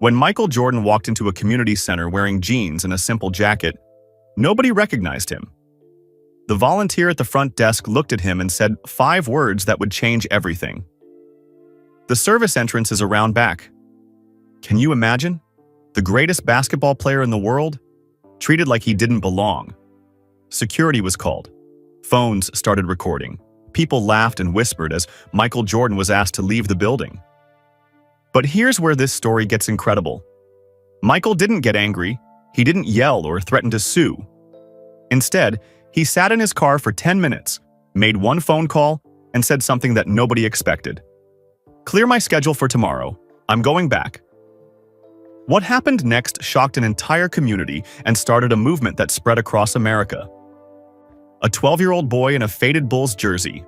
When Michael Jordan walked into a community center wearing jeans and a simple jacket, nobody recognized him. The volunteer at the front desk looked at him and said 5 words that would change everything. The service entrance is around back. Can you imagine? The greatest basketball player in the world? Treated like he didn't belong. Security was called. Phones started recording. People laughed and whispered as Michael Jordan was asked to leave the building. But here's where this story gets incredible. Michael didn't get angry. He didn't yell or threaten to sue. Instead, he sat in his car for 10 minutes, made one phone call, and said something that nobody expected. "Clear my schedule for tomorrow. I'm going back." What happened next shocked an entire community and started a movement that spread across America. A 12-year-old boy in a faded Bulls jersey.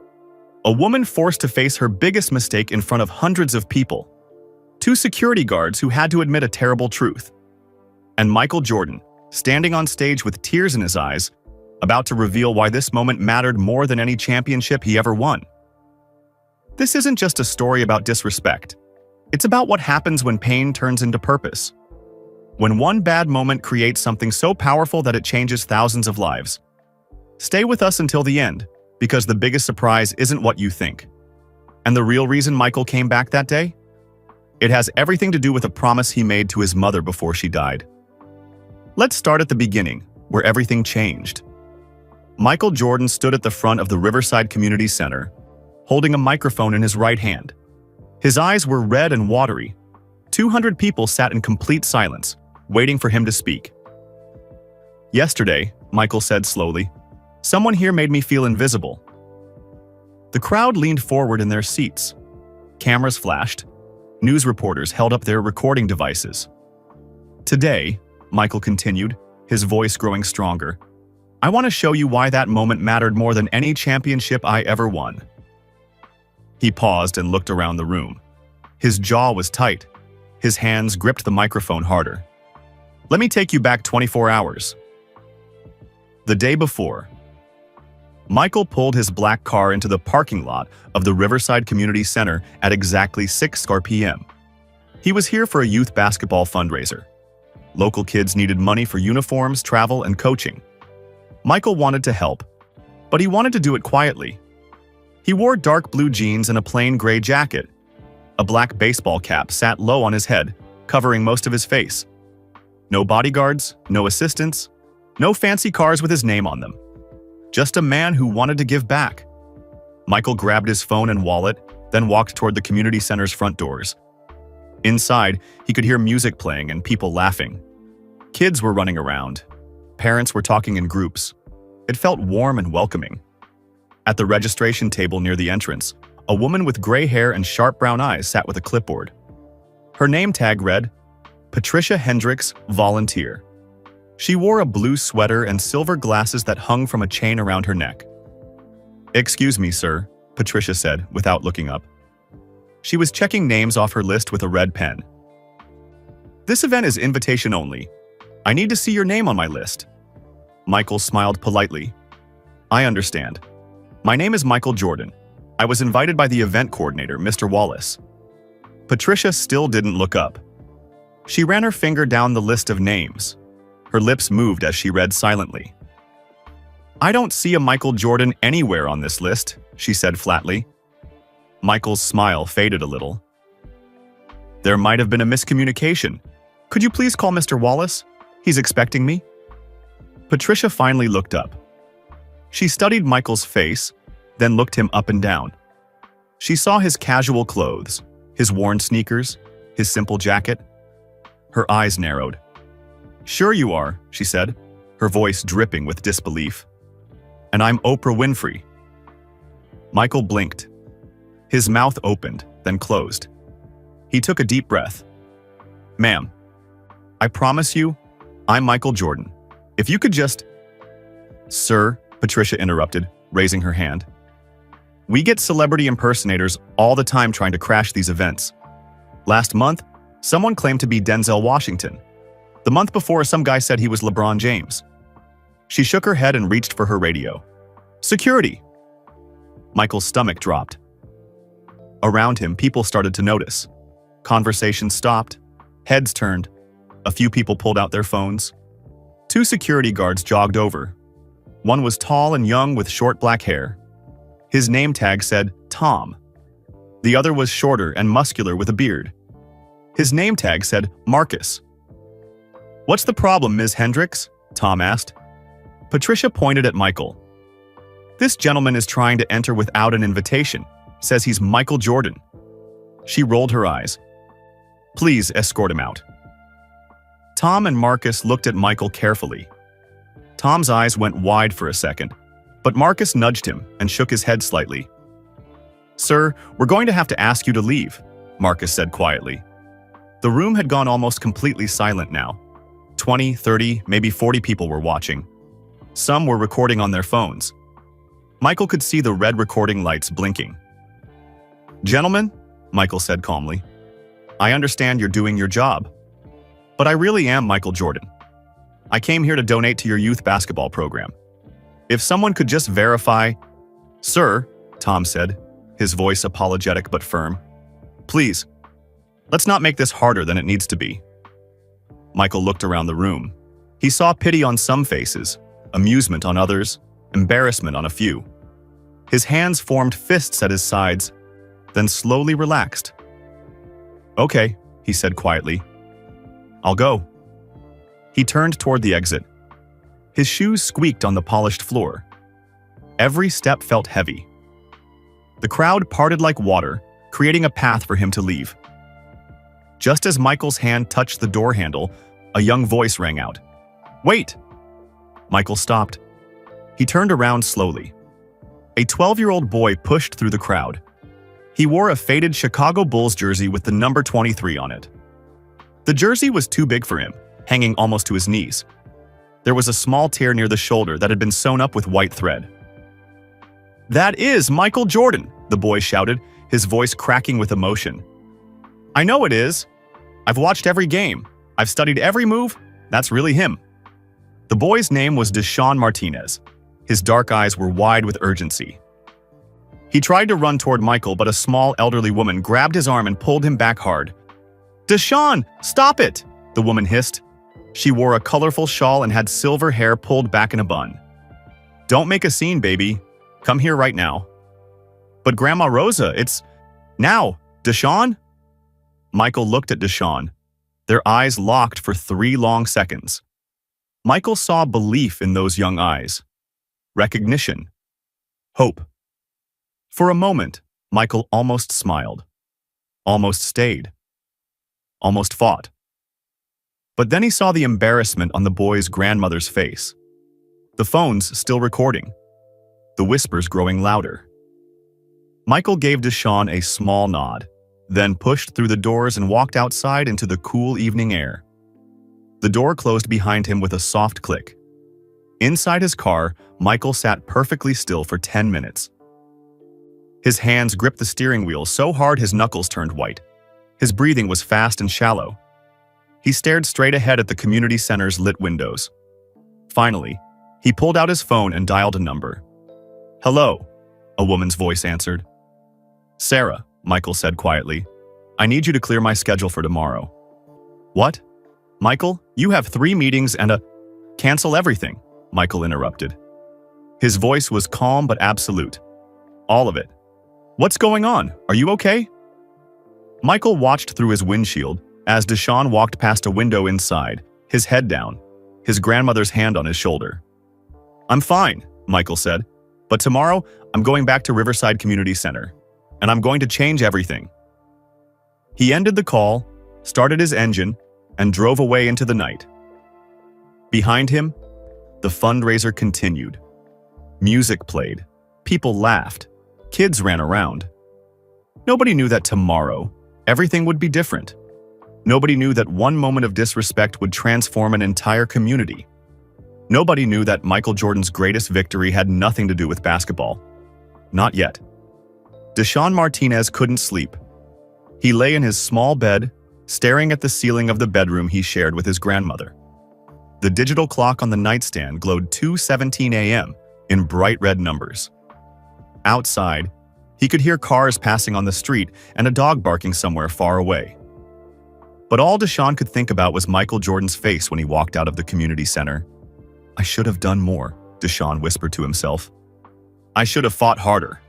A woman forced to face her biggest mistake in front of hundreds of people. 2 security guards who had to admit a terrible truth. And Michael Jordan, standing on stage with tears in his eyes, about to reveal why this moment mattered more than any championship he ever won. This isn't just a story about disrespect. It's about what happens when pain turns into purpose. When one bad moment creates something so powerful that it changes thousands of lives. Stay with us until the end, because the biggest surprise isn't what you think. And the real reason Michael came back that day? It has everything to do with a promise he made to his mother before she died. Let's start at the beginning, where everything changed. Michael Jordan stood at the front of the Riverside Community Center, holding a microphone in his right hand. His eyes were red and watery. 200 people sat in complete silence, waiting for him to speak. "Yesterday," Michael said slowly, "someone here made me feel invisible." The crowd leaned forward in their seats. Cameras flashed. News reporters held up their recording devices. "Today," Michael continued, his voice growing stronger, "I want to show you why that moment mattered more than any championship I ever won." He paused and looked around the room. His jaw was tight. His hands gripped the microphone harder. "Let me take you back 24 hours. The day before." Michael pulled his black car into the parking lot of the Riverside Community Center at exactly 6 p.m. He was here for a youth basketball fundraiser. Local kids needed money for uniforms, travel, and coaching. Michael wanted to help, but he wanted to do it quietly. He wore dark blue jeans and a plain gray jacket. A black baseball cap sat low on his head, covering most of his face. No bodyguards, no assistants, no fancy cars with his name on them. Just a man who wanted to give back. Michael grabbed his phone and wallet, then walked toward the community center's front doors. Inside, he could hear music playing and people laughing. Kids were running around. Parents were talking in groups. It felt warm and welcoming. At the registration table near the entrance, a woman with gray hair and sharp brown eyes sat with a clipboard. Her name tag read, Patricia Hendricks, Volunteer. She wore a blue sweater and silver glasses that hung from a chain around her neck. "Excuse me, sir," Patricia said, without looking up. She was checking names off her list with a red pen. "This event is invitation only. I need to see your name on my list." Michael smiled politely. "I understand. My name is Michael Jordan. I was invited by the event coordinator, Mr. Wallace." Patricia still didn't look up. She ran her finger down the list of names. Her lips moved as she read silently. "I don't see a Michael Jordan anywhere on this list," she said flatly. Michael's smile faded a little. "There might have been a miscommunication. Could you please call Mr. Wallace? He's expecting me." Patricia finally looked up. She studied Michael's face, then looked him up and down. She saw his casual clothes, his worn sneakers, his simple jacket. Her eyes narrowed. "Sure you are," she said, her voice dripping with disbelief. "And I'm Oprah Winfrey." Michael blinked. His mouth opened, then closed. He took a deep breath. "Ma'am, I promise you, I'm Michael Jordan. If you could just—" "Sir," Patricia interrupted, raising her hand. "We get celebrity impersonators all the time trying to crash these events. Last month, someone claimed to be Denzel Washington. The month before, some guy said he was LeBron James." She shook her head and reached for her radio. "Security!" Michael's stomach dropped. Around him, people started to notice. Conversations stopped. Heads turned. A few people pulled out their phones. Two security guards jogged over. One was tall and young with short black hair. His name tag said Tom. The other was shorter and muscular with a beard. His name tag said Marcus. "What's the problem, Ms. Hendricks?" Tom asked. Patricia pointed at Michael. "This gentleman is trying to enter without an invitation. Says he's Michael Jordan." She rolled her eyes. "Please escort him out." Tom and Marcus looked at Michael carefully. Tom's eyes went wide for a second, but Marcus nudged him and shook his head slightly. "Sir, we're going to have to ask you to leave," Marcus said quietly. The room had gone almost completely silent now. 20, 30, maybe 40 people were watching. Some were recording on their phones. Michael could see the red recording lights blinking. "Gentlemen," Michael said calmly, "I understand you're doing your job. But I really am Michael Jordan. I came here to donate to your youth basketball program. If someone could just verify—" "Sir," Tom said, his voice apologetic but firm, "please, let's not make this harder than it needs to be." Michael looked around the room. He saw pity on some faces, amusement on others, embarrassment on a few. His hands formed fists at his sides, then slowly relaxed. "Okay," he said quietly. "I'll go." He turned toward the exit. His shoes squeaked on the polished floor. Every step felt heavy. The crowd parted like water, creating a path for him to leave. Just as Michael's hand touched the door handle, a young voice rang out. "Wait!" Michael stopped. He turned around slowly. A 12-year-old boy pushed through the crowd. He wore a faded Chicago Bulls jersey with the number 23 on it. The jersey was too big for him, hanging almost to his knees. There was a small tear near the shoulder that had been sewn up with white thread. "That is Michael Jordan," the boy shouted, his voice cracking with emotion. "I know it is. I've watched every game. I've studied every move. That's really him." The boy's name was Deshaun Martinez. His dark eyes were wide with urgency. He tried to run toward Michael, but a small elderly woman grabbed his arm and pulled him back hard. "Deshaun, stop it!" the woman hissed. She wore a colorful shawl and had silver hair pulled back in a bun. "Don't make a scene, baby. Come here right now." "But Grandma Rosa, it's... Now, Deshaun?" Michael looked at Deshaun. Their eyes locked for 3 long seconds. Michael saw belief in those young eyes. Recognition. Hope. For a moment, Michael almost smiled. Almost stayed. Almost fought. But then he saw the embarrassment on the boy's grandmother's face. The phones still recording. The whispers growing louder. Michael gave Deshaun a small nod, then pushed through the doors and walked outside into the cool evening air. The door closed behind him with a soft click. Inside his car, Michael sat perfectly still for 10 minutes. His hands gripped the steering wheel so hard his knuckles turned white. His breathing was fast and shallow. He stared straight ahead at the community center's lit windows. Finally, he pulled out his phone and dialed a number. "Hello," a woman's voice answered. "Sarah," Michael said quietly, "I need you to clear my schedule for tomorrow." "What? Michael, you have 3 meetings and a—" "Cancel everything," Michael interrupted. His voice was calm but absolute. "All of it. What's going on? Are you okay?" Michael watched through his windshield as Deshaun walked past a window inside, his head down, his grandmother's hand on his shoulder. "I'm fine," Michael said, "but tomorrow I'm going back to Riverside Community Center, and I'm going to change everything." He ended the call, started his engine, and drove away into the night. Behind him, the fundraiser continued. Music played, people laughed, kids ran around. Nobody knew that tomorrow, everything would be different. Nobody knew that one moment of disrespect would transform an entire community. Nobody knew that Michael Jordan's greatest victory had nothing to do with basketball. Not yet. Deshaun Martinez couldn't sleep. He lay in his small bed, staring at the ceiling of the bedroom he shared with his grandmother. The digital clock on the nightstand glowed 2:17 a.m. in bright red numbers. Outside, he could hear cars passing on the street and a dog barking somewhere far away. But all Deshaun could think about was Michael Jordan's face when he walked out of the community center. "I should have done more," Deshaun whispered to himself. "I should have fought harder."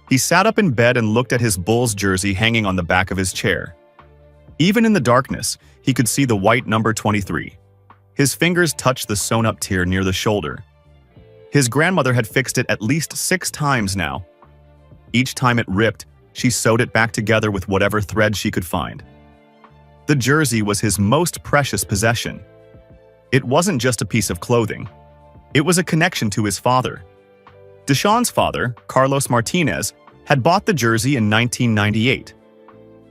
He sat up in bed and looked at his Bulls jersey hanging on the back of his chair. Even in the darkness, he could see the white number 23. His fingers touched the sewn-up tear near the shoulder. His grandmother had fixed it at least 6 times now. Each time it ripped, she sewed it back together with whatever thread she could find. The jersey was his most precious possession. It wasn't just a piece of clothing. It was a connection to his father. Deshaun's father, Carlos Martinez, had bought the jersey in 1998.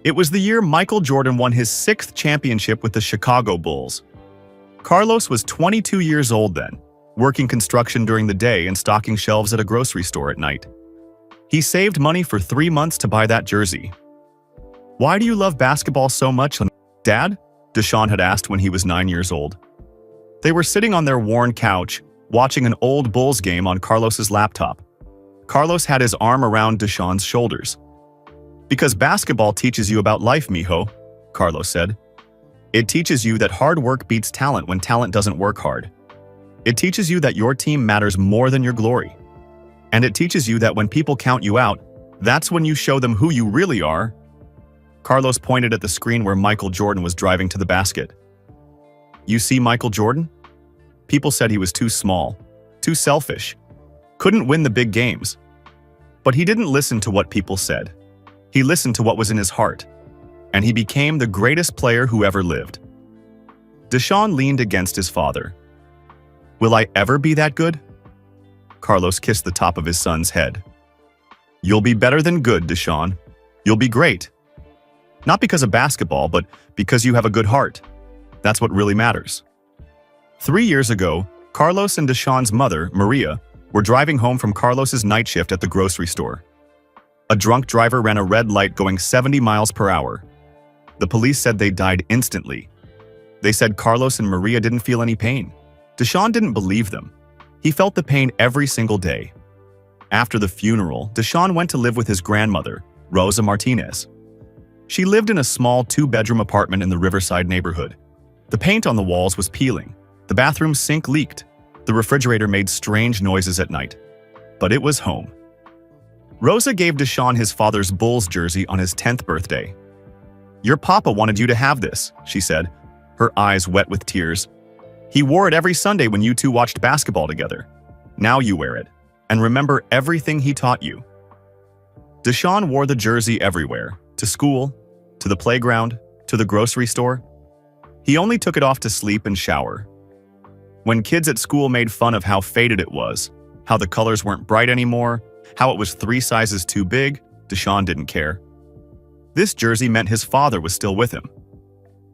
It was the year Michael Jordan won his 6th championship with the Chicago Bulls. Carlos was 22 years old then, working construction during the day and stocking shelves at a grocery store at night. He saved money for 3 months to buy that jersey. "Why do you love basketball so much, Dad?" Deshaun had asked when he was 9 years old. They were sitting on their worn couch, watching an old Bulls game on Carlos's laptop. Carlos had his arm around Deshaun's shoulders. "Because basketball teaches you about life, mijo," Carlos said. "It teaches you that hard work beats talent when talent doesn't work hard. It teaches you that your team matters more than your glory. And it teaches you that when people count you out, that's when you show them who you really are." Carlos pointed at the screen where Michael Jordan was driving to the basket. "You see Michael Jordan? People said he was too small, too selfish, couldn't win the big games. But he didn't listen to what people said. He listened to what was in his heart. And he became the greatest player who ever lived." Deshaun leaned against his father. "Will I ever be that good?" Carlos kissed the top of his son's head. "You'll be better than good, Deshaun. You'll be great. Not because of basketball, but because you have a good heart. That's what really matters." 3 years ago, Carlos and Deshaun's mother, Maria, were driving home from Carlos's night shift at the grocery store. A drunk driver ran a red light going 70 miles per hour. The police said they died instantly. They said Carlos and Maria didn't feel any pain. Deshaun didn't believe them. He felt the pain every single day. After the funeral, Deshaun went to live with his grandmother, Rosa Martinez. She lived in a small 2-bedroom apartment in the Riverside neighborhood. The paint on the walls was peeling. The bathroom sink leaked. The refrigerator made strange noises at night. But it was home. Rosa gave Deshaun his father's Bulls jersey on his 10th birthday. "Your papa wanted you to have this," she said, her eyes wet with tears. "He wore it every Sunday when you two watched basketball together. Now you wear it, and remember everything he taught you." Deshaun wore the jersey everywhere, to school, to the playground, to the grocery store. He only took it off to sleep and shower. When kids at school made fun of how faded it was, how the colors weren't bright anymore, how it was 3 sizes too big, Deshaun didn't care. This jersey meant his father was still with him.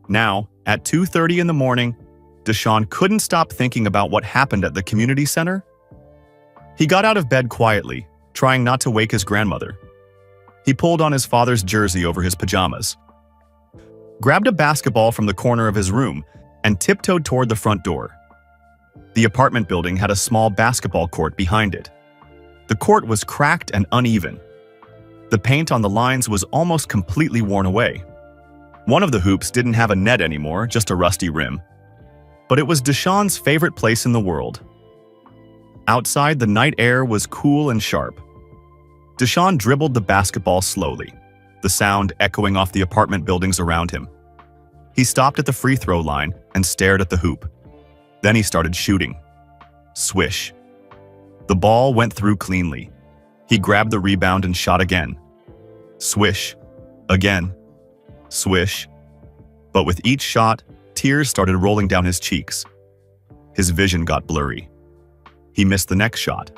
Now, at 2:30 in the morning, Deshaun couldn't stop thinking about what happened at the community center. He got out of bed quietly, trying not to wake his grandmother. He pulled on his father's jersey over his pajamas, grabbed a basketball from the corner of his room, and tiptoed toward the front door. The apartment building had a small basketball court behind it. The court was cracked and uneven. The paint on the lines was almost completely worn away. One of the hoops didn't have a net anymore, just a rusty rim. But it was Deshaun's favorite place in the world. Outside, the night air was cool and sharp. Deshaun dribbled the basketball slowly, the sound echoing off the apartment buildings around him. He stopped at the free throw line and stared at the hoop. Then he started shooting. Swish. The ball went through cleanly. He grabbed the rebound and shot again. Swish. Again. Swish. But with each shot, tears started rolling down his cheeks. His vision got blurry. He missed the next shot.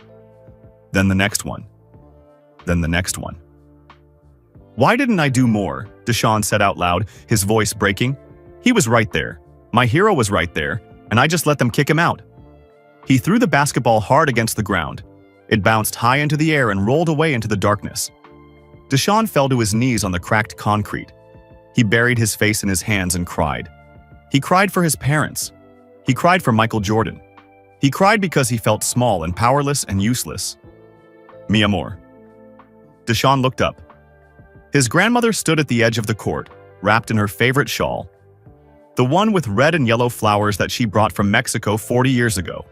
Then the next one. Then the next one. "Why didn't I do more?" Deshaun said out loud, his voice breaking. "He was right there. My hero was right there, and I just let them kick him out." He threw the basketball hard against the ground. It bounced high into the air and rolled away into the darkness. Deshaun fell to his knees on the cracked concrete. He buried his face in his hands and cried. He cried for his parents. He cried for Michael Jordan. He cried because he felt small and powerless and useless. "Mi amor." Deshaun looked up. His grandmother stood at the edge of the court, wrapped in her favorite shawl, the one with red and yellow flowers that she brought from Mexico 40 years ago.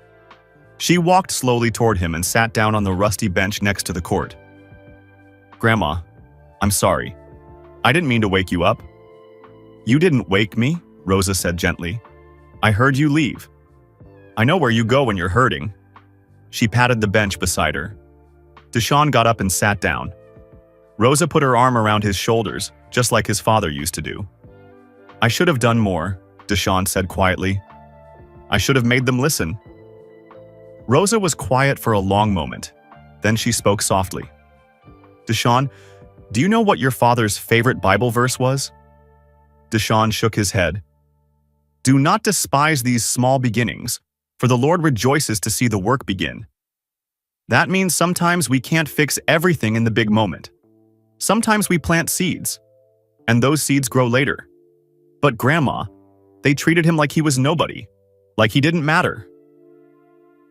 She walked slowly toward him and sat down on the rusty bench next to the court. "Grandma, I'm sorry. I didn't mean to wake you up." "You didn't wake me," Rosa said gently. "I heard you leave. I know where you go when you're hurting." She patted the bench beside her. Deshawn got up and sat down. Rosa put her arm around his shoulders, just like his father used to do. "I should have done more," Deshawn said quietly. "I should have made them listen." Rosa was quiet for a long moment. Then she spoke softly. "Deshawn, do you know what your father's favorite Bible verse was?" Deshawn shook his head. "Do not despise these small beginnings, for the Lord rejoices to see the work begin." That means sometimes we can't fix everything in the big moment. Sometimes we plant seeds, and those seeds grow later. But Grandma, they treated him like he was nobody, like he didn't matter.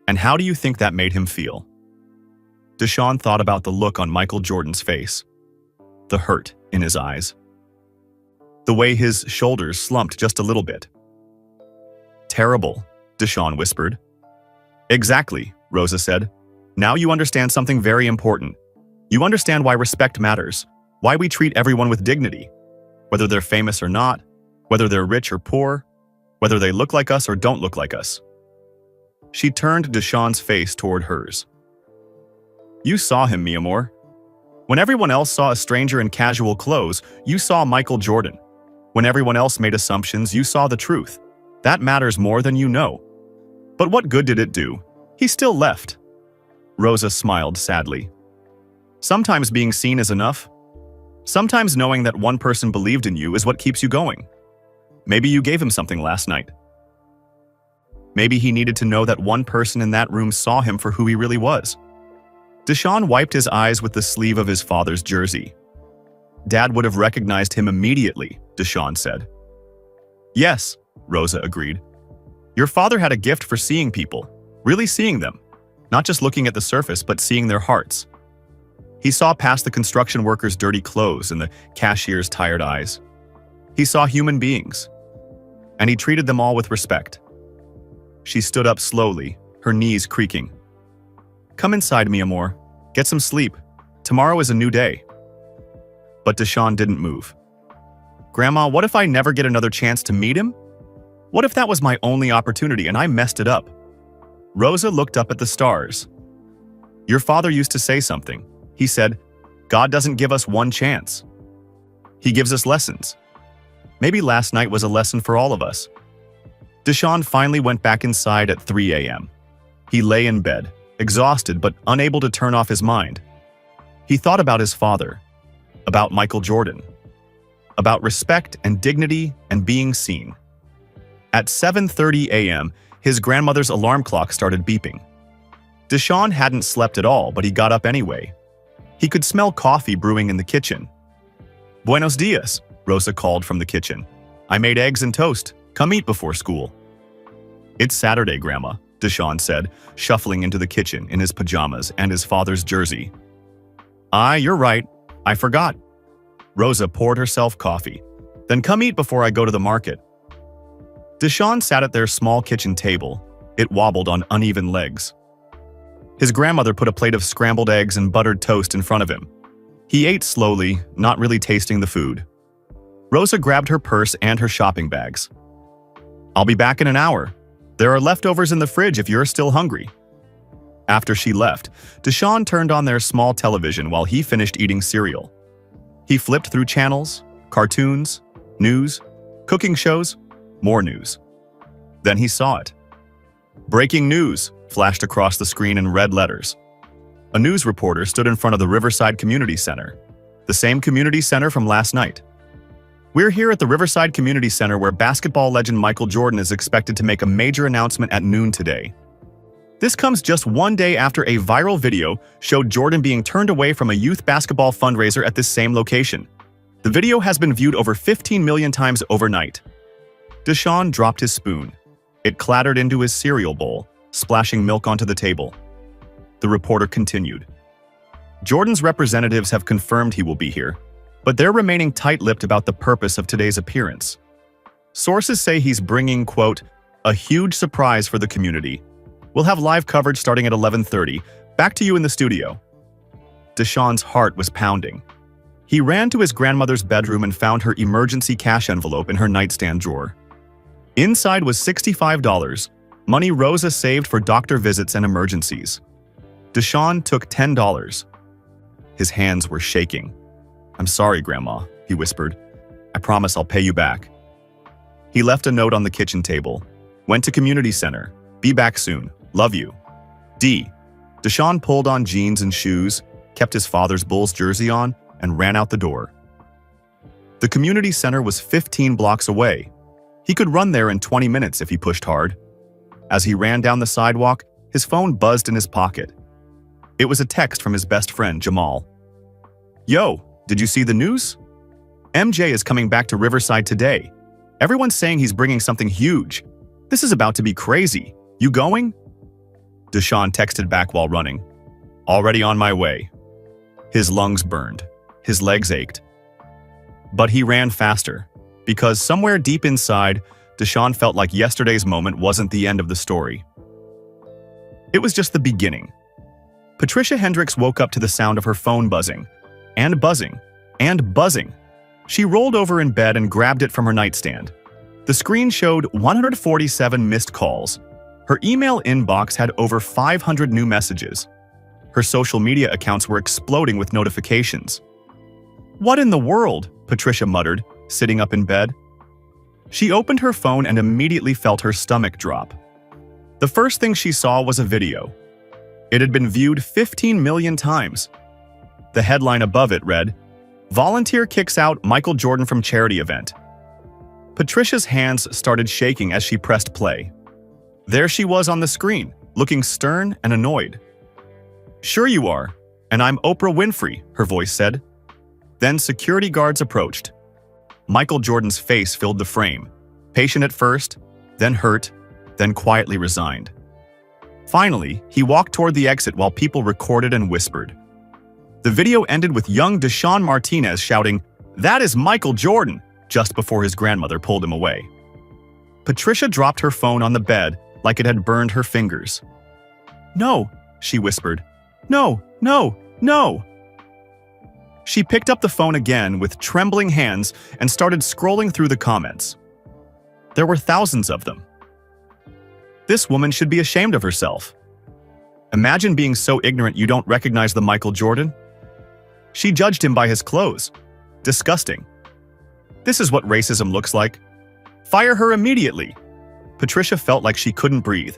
And how do you think that made him feel? Deshawn thought about the look on Michael Jordan's face, the hurt in his eyes, the way his shoulders slumped just a little bit. "Terrible," Deshawn whispered. "Exactly," Rosa said. "Now you understand something very important. You understand why respect matters, why we treat everyone with dignity, whether they're famous or not, whether they're rich or poor, whether they look like us or don't look like us." She turned Deshawn's face toward hers. "You saw him, mi amor. When everyone else saw a stranger in casual clothes, you saw Michael Jordan. When everyone else made assumptions, you saw the truth. That matters more than you know. But what good did it do? He still left." Rosa smiled sadly. "Sometimes being seen is enough. Sometimes knowing that one person believed in you is what keeps you going. Maybe you gave him something last night. Maybe he needed to know that one person in that room saw him for who he really was." Deshawn wiped his eyes with the sleeve of his father's jersey. "Dad would have recognized him immediately," Deshawn said. "Yes," Rosa agreed. "Your father had a gift for seeing people, really seeing them, not just looking at the surface, but seeing their hearts. He saw past the construction workers' dirty clothes and the cashier's tired eyes. He saw human beings, and he treated them all with respect." She stood up slowly, her knees creaking. "Come inside, mi amor. Get some sleep. Tomorrow is a new day." But Deshawn didn't move. "Grandma, what if I never get another chance to meet him? What if that was my only opportunity and I messed it up?" Rosa looked up at the stars. "Your father used to say something. He said, 'God doesn't give us one chance. He gives us lessons.' Maybe last night was a lesson for all of us." Deshawn finally went back inside at 3 a.m. He lay in bed, exhausted but unable to turn off his mind. He thought about his father, about Michael Jordan, about respect and dignity and being seen. At 7:30 a.m., his grandmother's alarm clock started beeping. Deshawn hadn't slept at all, but he got up anyway. He could smell coffee brewing in the kitchen. "Buenos dias," Rosa called from the kitchen. "I made eggs and toast. Come eat before school." "It's Saturday, Grandma," Deshawn said, shuffling into the kitchen in his pajamas and his father's jersey. You're right. I forgot." Rosa poured herself coffee. "Then come eat before I go to the market." Deshawn sat at their small kitchen table. It wobbled on uneven legs. His grandmother put a plate of scrambled eggs and buttered toast in front of him. He ate slowly, not really tasting the food. Rosa grabbed her purse and her shopping bags. "I'll be back in an hour. There are leftovers in the fridge if you're still hungry." After she left, Deshawn turned on their small television while he finished eating cereal. He flipped through channels, cartoons, news, cooking shows, more news. Then he saw it. "Breaking news," flashed across the screen in red letters. A news reporter stood in front of the Riverside Community Center, the same community center from last night. "We're here at the Riverside Community Center where basketball legend Michael Jordan is expected to make a major announcement at noon today. This comes just one day after a viral video showed Jordan being turned away from a youth basketball fundraiser at this same location. The video has been viewed over 15 million times overnight." Deshawn dropped his spoon. It clattered into his cereal bowl, splashing milk onto the table. The reporter continued. "Jordan's representatives have confirmed he will be here. but they're remaining tight-lipped about the purpose of today's appearance. Sources say he's bringing, quote, a huge surprise for the community. We'll have live coverage starting at 11:30. Back to you in the studio. Deshawn's heart was pounding. He ran to his grandmother's bedroom and found her emergency cash envelope in her nightstand drawer. Inside was $65, money Rosa saved for doctor visits and emergencies. Deshawn took $10. His hands were shaking. "I'm sorry, Grandma," he whispered. "I promise I'll pay you back." He left a note on the kitchen table. Went to community center. Be back soon. Love you. D. Deshawn pulled on jeans and shoes, kept his father's Bulls jersey on, and ran out the door. The community center was 15 blocks away. He could run there in 20 minutes if he pushed hard. As he ran down the sidewalk, his phone buzzed in his pocket. It was a text from his best friend, Jamal. "Yo, did you see the news? MJ is coming back to Riverside today. Everyone's saying he's bringing something huge. This is about to be crazy. You going?" Deshawn texted back while running. "Already on my way." His lungs burned. His legs ached. But he ran faster, because somewhere deep inside, Deshawn felt like yesterday's moment wasn't the end of the story. It was just the beginning. Patricia Hendricks woke up to the sound of her phone buzzing, and buzzing, and buzzing. She rolled over in bed and grabbed it from her nightstand. The screen showed 147 missed calls. Her email inbox had over 500 new messages. Her social media accounts were exploding with notifications. "What in the world?" Patricia muttered, sitting up in bed. She opened her phone and immediately felt her stomach drop. The first thing she saw was a video. It had been viewed 15 million times. The headline above it read, "Volunteer kicks out Michael Jordan from charity event." Patricia's hands started shaking as she pressed play. There she was on the screen, looking stern and annoyed. "Sure you are, and I'm Oprah Winfrey," her voice said. Then security guards approached. Michael Jordan's face filled the frame, patient at first, then hurt, then quietly resigned. Finally, he walked toward the exit while people recorded and whispered. The video ended with young Deshawn Martinez shouting, "That is Michael Jordan," just before his grandmother pulled him away. Patricia dropped her phone on the bed like it had burned her fingers. "No," she whispered. "No, no, no." She picked up the phone again with trembling hands and started scrolling through the comments. There were thousands of them. This woman should be ashamed of herself. Imagine being so ignorant you don't recognize the Michael Jordan. She judged him by his clothes. Disgusting. This is what racism looks like. Fire her immediately. Patricia felt like she couldn't breathe.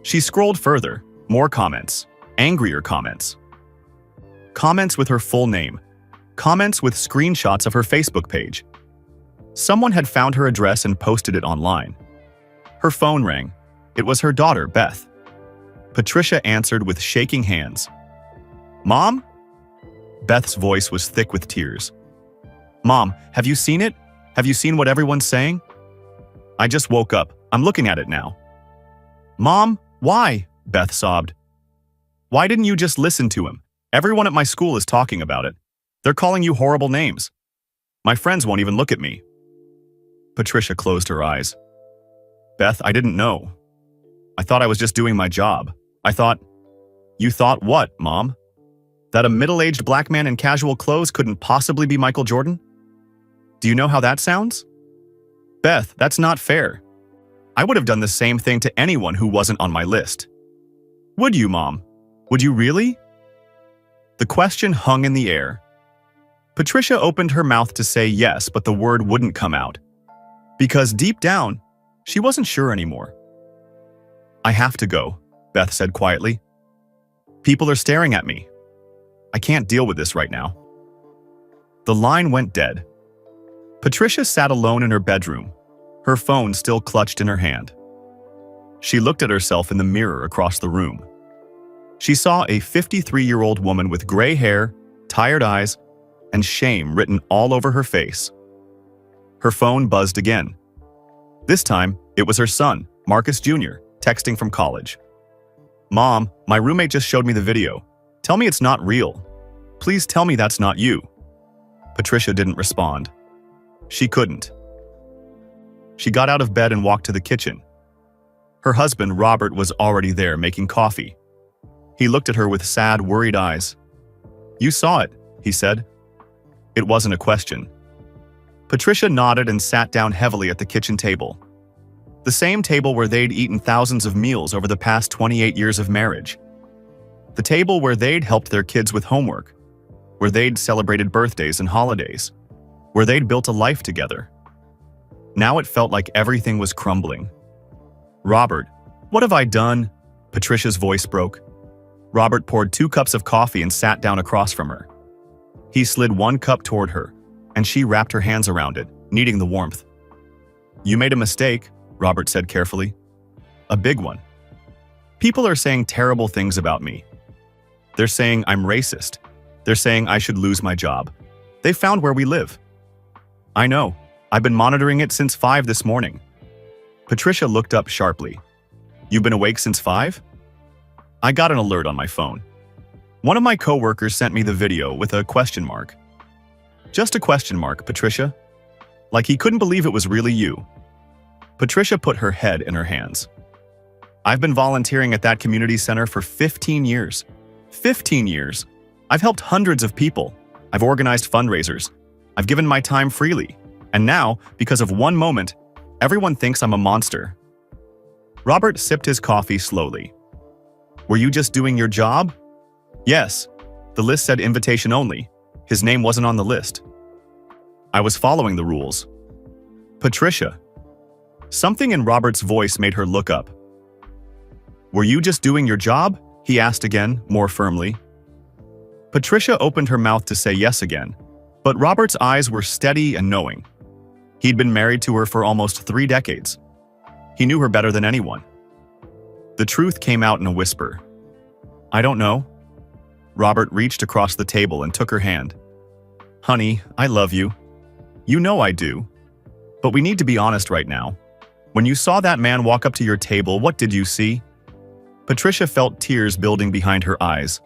She scrolled further. More comments. Angrier comments. Comments with her full name. Comments with screenshots of her Facebook page. Someone had found her address and posted it online. Her phone rang. It was her daughter, Beth. Patricia answered with shaking hands. "Mom?" Beth's voice was thick with tears. "Mom, have you seen it? Have you seen what everyone's saying?" "I just woke up. I'm looking at it now." "Mom, why?" Beth sobbed. "Why didn't you just listen to him? Everyone at my school is talking about it. They're calling you horrible names. My friends won't even look at me." Patricia closed her eyes. "Beth, I didn't know. I thought I was just doing my job. I thought..." "You thought what, Mom? That a middle-aged black man in casual clothes couldn't possibly be Michael Jordan? Do you know how that sounds? Beth, that's not fair. I would have done the same thing to anyone who wasn't on my list." "Would you, Mom? Would you really?" The question hung in the air. Patricia opened her mouth to say yes, but the word wouldn't come out. Because deep down, she wasn't sure anymore. "I have to go," Beth said quietly. "People are staring at me. I can't deal with this right now." The line went dead. Patricia sat alone in her bedroom, her phone still clutched in her hand. She looked at herself in the mirror across the room. She saw a 53-year-old woman with gray hair, tired eyes, and shame written all over her face. Her phone buzzed again. This time, it was her son, Marcus Jr., texting from college. "Mom, my roommate just showed me the video. Tell me it's not real. Please tell me that's not you." Patricia didn't respond. She couldn't. She got out of bed and walked to the kitchen. Her husband, Robert, was already there making coffee. He looked at her with sad, worried eyes. "You saw it," he said. It wasn't a question. Patricia nodded and sat down heavily at the kitchen table. The same table where they'd eaten thousands of meals over the past 28 years of marriage. The table where they'd helped their kids with homework, where they'd celebrated birthdays and holidays, where they'd built a life together. Now it felt like everything was crumbling. "Robert, what have I done?" Patricia's voice broke. Robert poured 2 cups of coffee and sat down across from her. He slid 1 cup toward her, and she wrapped her hands around it, needing the warmth. "You made a mistake," Robert said carefully. "A big one. People are saying terrible things about me. They're saying I'm racist. They're saying I should lose my job. They found where we live." "I know. I've been monitoring it since 5 this morning." Patricia looked up sharply. "You've been awake since 5? I got an alert on my phone. One of my coworkers sent me the video with a question mark. Just a question mark, Patricia. Like he couldn't believe it was really you." Patricia put her head in her hands. "I've been volunteering at that community center for 15 years. 15 years. I've helped hundreds of people. I've organized fundraisers. I've given my time freely. And now, because of one moment, everyone thinks I'm a monster." Robert sipped his coffee slowly. "Were you just doing your job?" "Yes. The list said invitation only. His name wasn't on the list. I was following the rules." "Patricia." Something in Robert's voice made her look up. "Were you just doing your job?" he asked again, more firmly. Patricia opened her mouth to say yes again, but Robert's eyes were steady and knowing. He'd been married to her for almost 3 decades. He knew her better than anyone. The truth came out in a whisper. "I don't know." Robert reached across the table and took her hand. "Honey, I love you. You know I do. But we need to be honest right now. When you saw that man walk up to your table, what did you see?" Patricia felt tears building behind her eyes.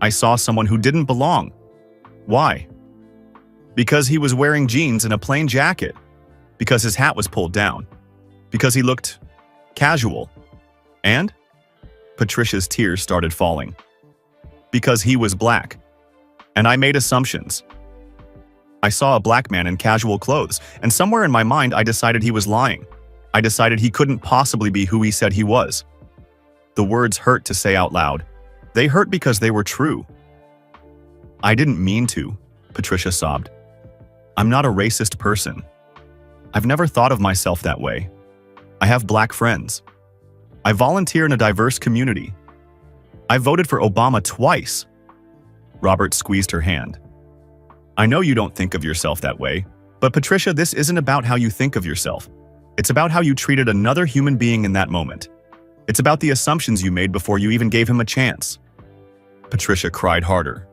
"I saw someone who didn't belong." "Why?" "Because he was wearing jeans and a plain jacket. Because his hat was pulled down. Because he looked casual. And?" Patricia's tears started falling. "Because he was black. And I made assumptions. I saw a black man in casual clothes, and somewhere in my mind I decided he was lying. I decided he couldn't possibly be who he said he was." The words hurt to say out loud. They hurt because they were true. "I didn't mean to," Patricia sobbed. "I'm not a racist person. I've never thought of myself that way. I have black friends. I volunteer in a diverse community. I voted for Obama twice." Robert squeezed her hand. "I know you don't think of yourself that way, but Patricia, this isn't about how you think of yourself. It's about how you treated another human being in that moment. It's about the assumptions you made before you even gave him a chance." Patricia cried harder.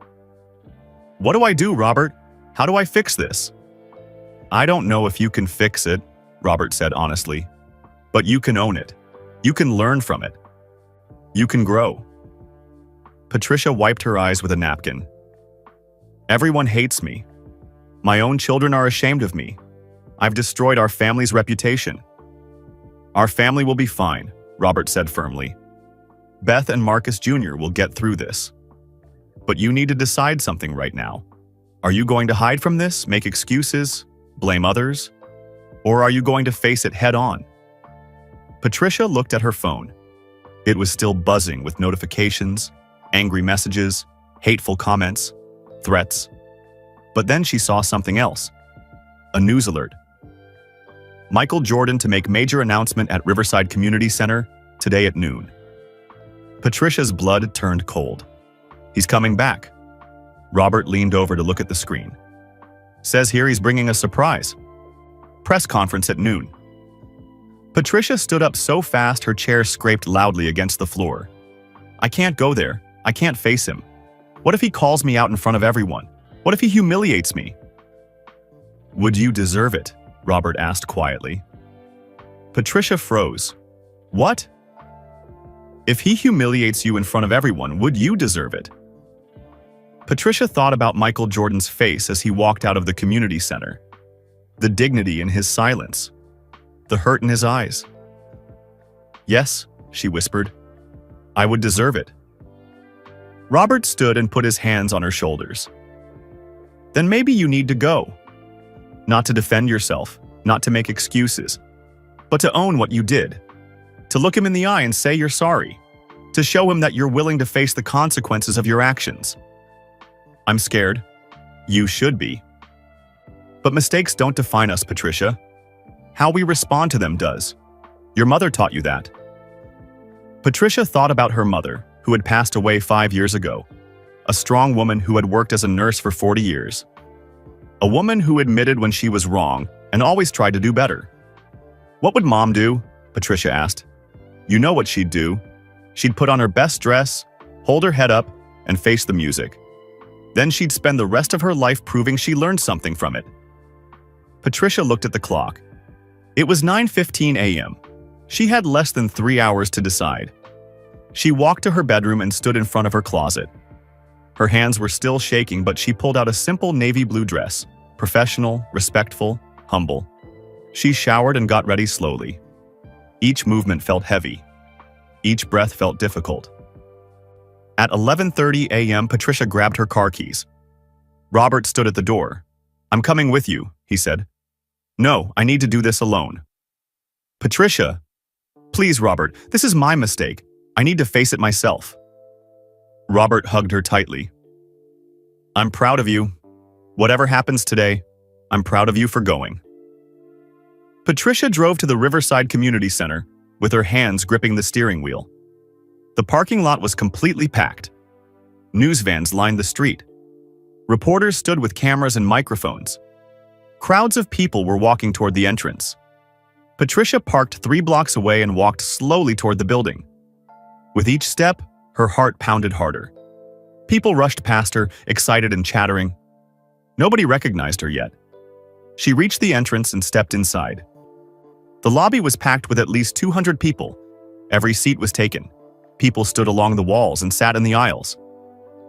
"What do I do, Robert? How do I fix this?" "I don't know if you can fix it," Robert said honestly. "But you can own it. You can learn from it. You can grow." Patricia wiped her eyes with a napkin. "Everyone hates me. My own children are ashamed of me. I've destroyed our family's reputation." "Our family will be fine," Robert said firmly. "Beth and Marcus Jr. will get through this. But you need to decide something right now. Are you going to hide from this, make excuses, blame others? Or are you going to face it head on?" Patricia looked at her phone. It was still buzzing with notifications, angry messages, hateful comments, threats. But then she saw something else. A news alert. Michael Jordan to make major announcement at Riverside Community Center today at noon. Patricia's blood turned cold. "He's coming back." Robert leaned over to look at the screen. "Says here he's bringing a surprise. Press conference at noon." Patricia stood up so fast her chair scraped loudly against the floor. "I can't go there. I can't face him. What if he calls me out in front of everyone? What if he humiliates me?" "Would you deserve it?" Robert asked quietly. Patricia froze. "What?" "If he humiliates you in front of everyone, would you deserve it?" Patricia thought about Michael Jordan's face as he walked out of the community center. The dignity in his silence. The hurt in his eyes. "Yes," she whispered. "I would deserve it." Robert stood and put his hands on her shoulders. "Then maybe you need to go. Not to defend yourself, not to make excuses, but to own what you did. To look him in the eye and say you're sorry. To show him that you're willing to face the consequences of your actions." "I'm scared." "You should be." "But mistakes don't define us, Patricia. How we respond to them does. Your mother taught you that." Patricia thought about her mother, who had passed away 5 years ago. A strong woman who had worked as a nurse for 40 years. A woman who admitted when she was wrong and always tried to do better. "What would Mom do?" Patricia asked. "You know what she'd do. She'd put on her best dress, hold her head up, and face the music. Then she'd spend the rest of her life proving she learned something from it." Patricia looked at the clock. It was 9:15 a.m. She had less than 3 hours to decide. She walked to her bedroom and stood in front of her closet. Her hands were still shaking, but she pulled out a simple navy blue dress. Professional, respectful, humble. She showered and got ready slowly. Each movement felt heavy. Each breath felt difficult. At 11:30 a.m., Patricia grabbed her car keys. Robert stood at the door. "I'm coming with you," he said. "No, I need to do this alone." "Patricia." "Please, Robert, this is my mistake. I need to face it myself." Robert hugged her tightly. "I'm proud of you. Whatever happens today, I'm proud of you for going." Patricia drove to the Riverside Community Center, with her hands gripping the steering wheel. The parking lot was completely packed. News vans lined the street. Reporters stood with cameras and microphones. Crowds of people were walking toward the entrance. Patricia parked 3 blocks away and walked slowly toward the building. With each step, her heart pounded harder. People rushed past her, excited and chattering. Nobody recognized her yet. She reached the entrance and stepped inside. The lobby was packed with at least 200 people. Every seat was taken. People stood along the walls and sat in the aisles.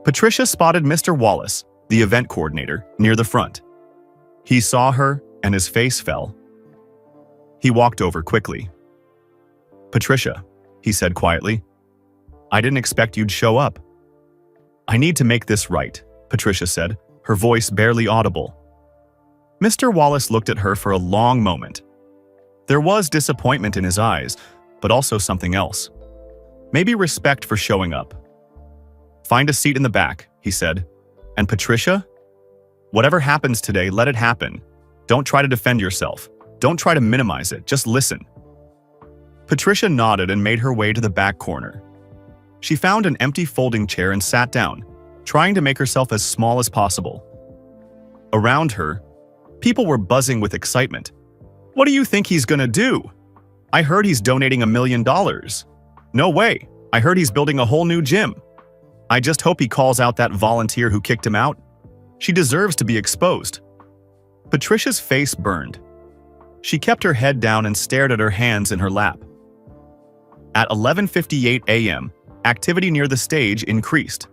Patricia spotted Mr. Wallace, the event coordinator, near the front. He saw her, and his face fell. He walked over quickly. "Patricia," he said quietly, "I didn't expect you'd show up." "I need to make this right," Patricia said, her voice barely audible. Mr. Wallace looked at her for a long moment. There was disappointment in his eyes, but also something else. Maybe respect for showing up. "Find a seat in the back," he said. "And Patricia? Whatever happens today, let it happen. Don't try to defend yourself. Don't try to minimize it. Just listen." Patricia nodded and made her way to the back corner. She found an empty folding chair and sat down, trying to make herself as small as possible. Around her, people were buzzing with excitement. "What do you think he's gonna do? I heard he's donating $1 million. No way. I heard he's building a whole new gym. I just hope he calls out that volunteer who kicked him out. She deserves to be exposed." Patricia's face burned. She kept her head down and stared at her hands in her lap. At 11:58 a.m., activity near the stage increased.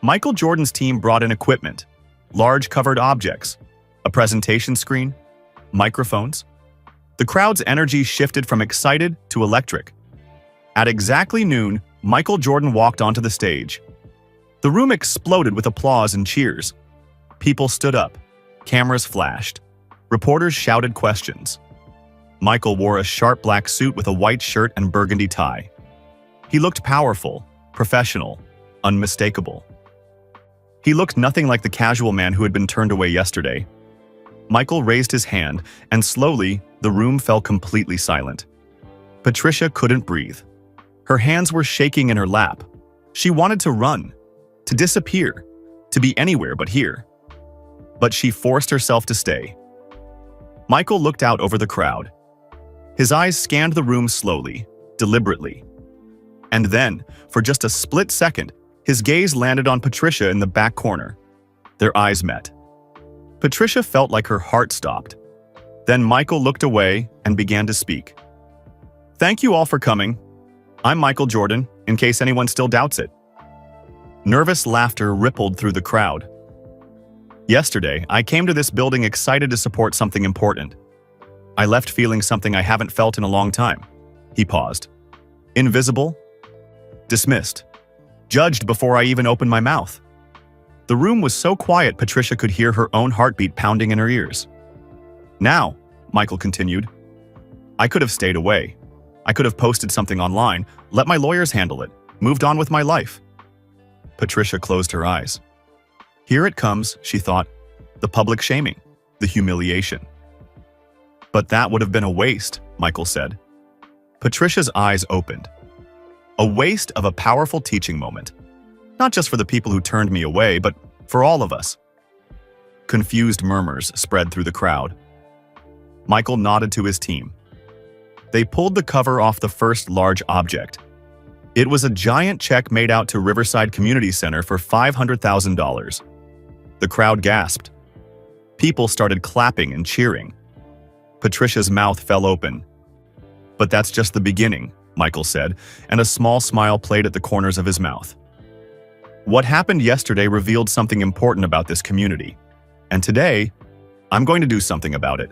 Michael Jordan's team brought in equipment, large covered objects, a presentation screen, microphones. The crowd's energy shifted from excited to electric. At exactly noon, Michael Jordan walked onto the stage. The room exploded with applause and cheers. People stood up. Cameras flashed. Reporters shouted questions. Michael wore a sharp black suit with a white shirt and burgundy tie. He looked powerful, professional, unmistakable. He looked nothing like the casual man who had been turned away yesterday. Michael raised his hand, and slowly, the room fell completely silent. Patricia couldn't breathe. Her hands were shaking in her lap. She wanted to run, to disappear, to be anywhere but here. But she forced herself to stay. Michael looked out over the crowd. His eyes scanned the room slowly, deliberately. And then, for just a split second, his gaze landed on Patricia in the back corner. Their eyes met. Patricia felt like her heart stopped. Then Michael looked away and began to speak. "Thank you all for coming. I'm Michael Jordan, in case anyone still doubts it." Nervous laughter rippled through the crowd. Yesterday, I came to this building excited to support something important. I left feeling something I haven't felt in a long time. He paused. Invisible? Dismissed. Judged before I even opened my mouth. The room was so quiet Patricia could hear her own heartbeat pounding in her ears. Now, Michael continued, I could have stayed away. I could have posted something online, let my lawyers handle it, moved on with my life. Patricia closed her eyes. Here it comes, she thought, the public shaming, the humiliation. But that would have been a waste, Michael said. Patricia's eyes opened. A waste of a powerful teaching moment. Not just for the people who turned me away, but for all of us. Confused murmurs spread through the crowd. Michael nodded to his team. They pulled the cover off the first large object. It was a giant check made out to Riverside Community Center for $500,000. The crowd gasped. People started clapping and cheering. Patricia's mouth fell open. But that's just the beginning, Michael said, and a small smile played at the corners of his mouth. What happened yesterday revealed something important about this community. And today, I'm going to do something about it.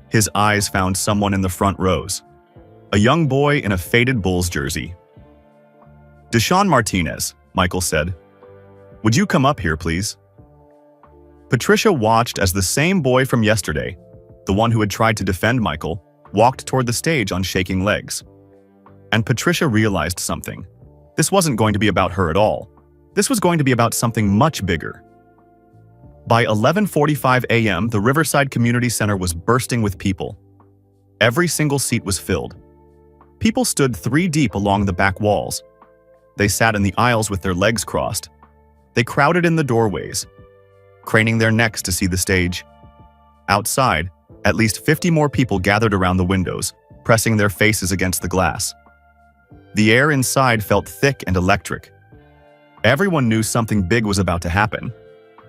His eyes found someone in the front rows. A young boy in a faded Bulls jersey. Deshaun Martinez, Michael said. Would you come up here, please? Patricia watched as the same boy from yesterday, the one who had tried to defend Michael, walked toward the stage on shaking legs. And Patricia realized something. This wasn't going to be about her at all. This was going to be about something much bigger. By 11:45 a.m., the Riverside Community Center was bursting with people. Every single seat was filled. People stood 3 deep along the back walls. They sat in the aisles with their legs crossed. They crowded in the doorways, craning their necks to see the stage. Outside, at least 50 more people gathered around the windows, pressing their faces against the glass. The air inside felt thick and electric. Everyone knew something big was about to happen.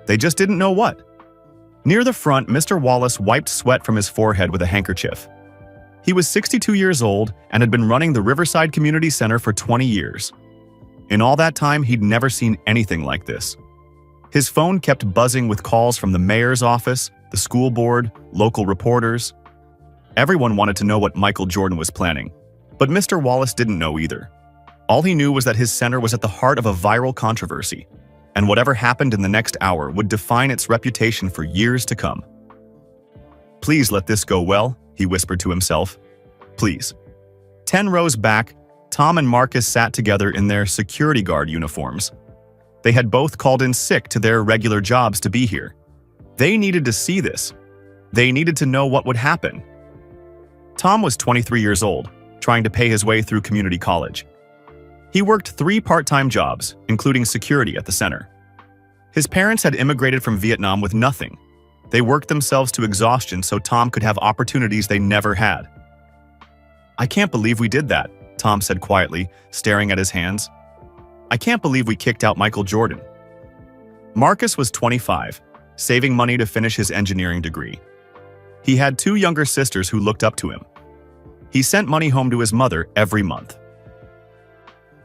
They just didn't know what. Near the front, Mr. Wallace wiped sweat from his forehead with a handkerchief. He was 62 years old and had been running the Riverside Community Center for 20 years. In all that time, he'd never seen anything like this. His phone kept buzzing with calls from the mayor's office, the school board, local reporters. Everyone wanted to know what Michael Jordan was planning, but Mr. Wallace didn't know either. All he knew was that his center was at the heart of a viral controversy, and whatever happened in the next hour would define its reputation for years to come. Please let this go well, he whispered to himself. Please. 10 rows back, Tom and Marcus sat together in their security guard uniforms. They had both called in sick to their regular jobs to be here. They needed to see this. They needed to know what would happen. Tom was 23 years old, trying to pay his way through community college. He worked 3 part-time jobs, including security at the center. His parents had immigrated from Vietnam with nothing. They worked themselves to exhaustion so Tom could have opportunities they never had. I can't believe we did that, Tom said quietly, staring at his hands. I can't believe we kicked out Michael Jordan. Marcus was 25, saving money to finish his engineering degree. He had 2 younger sisters who looked up to him. He sent money home to his mother every month.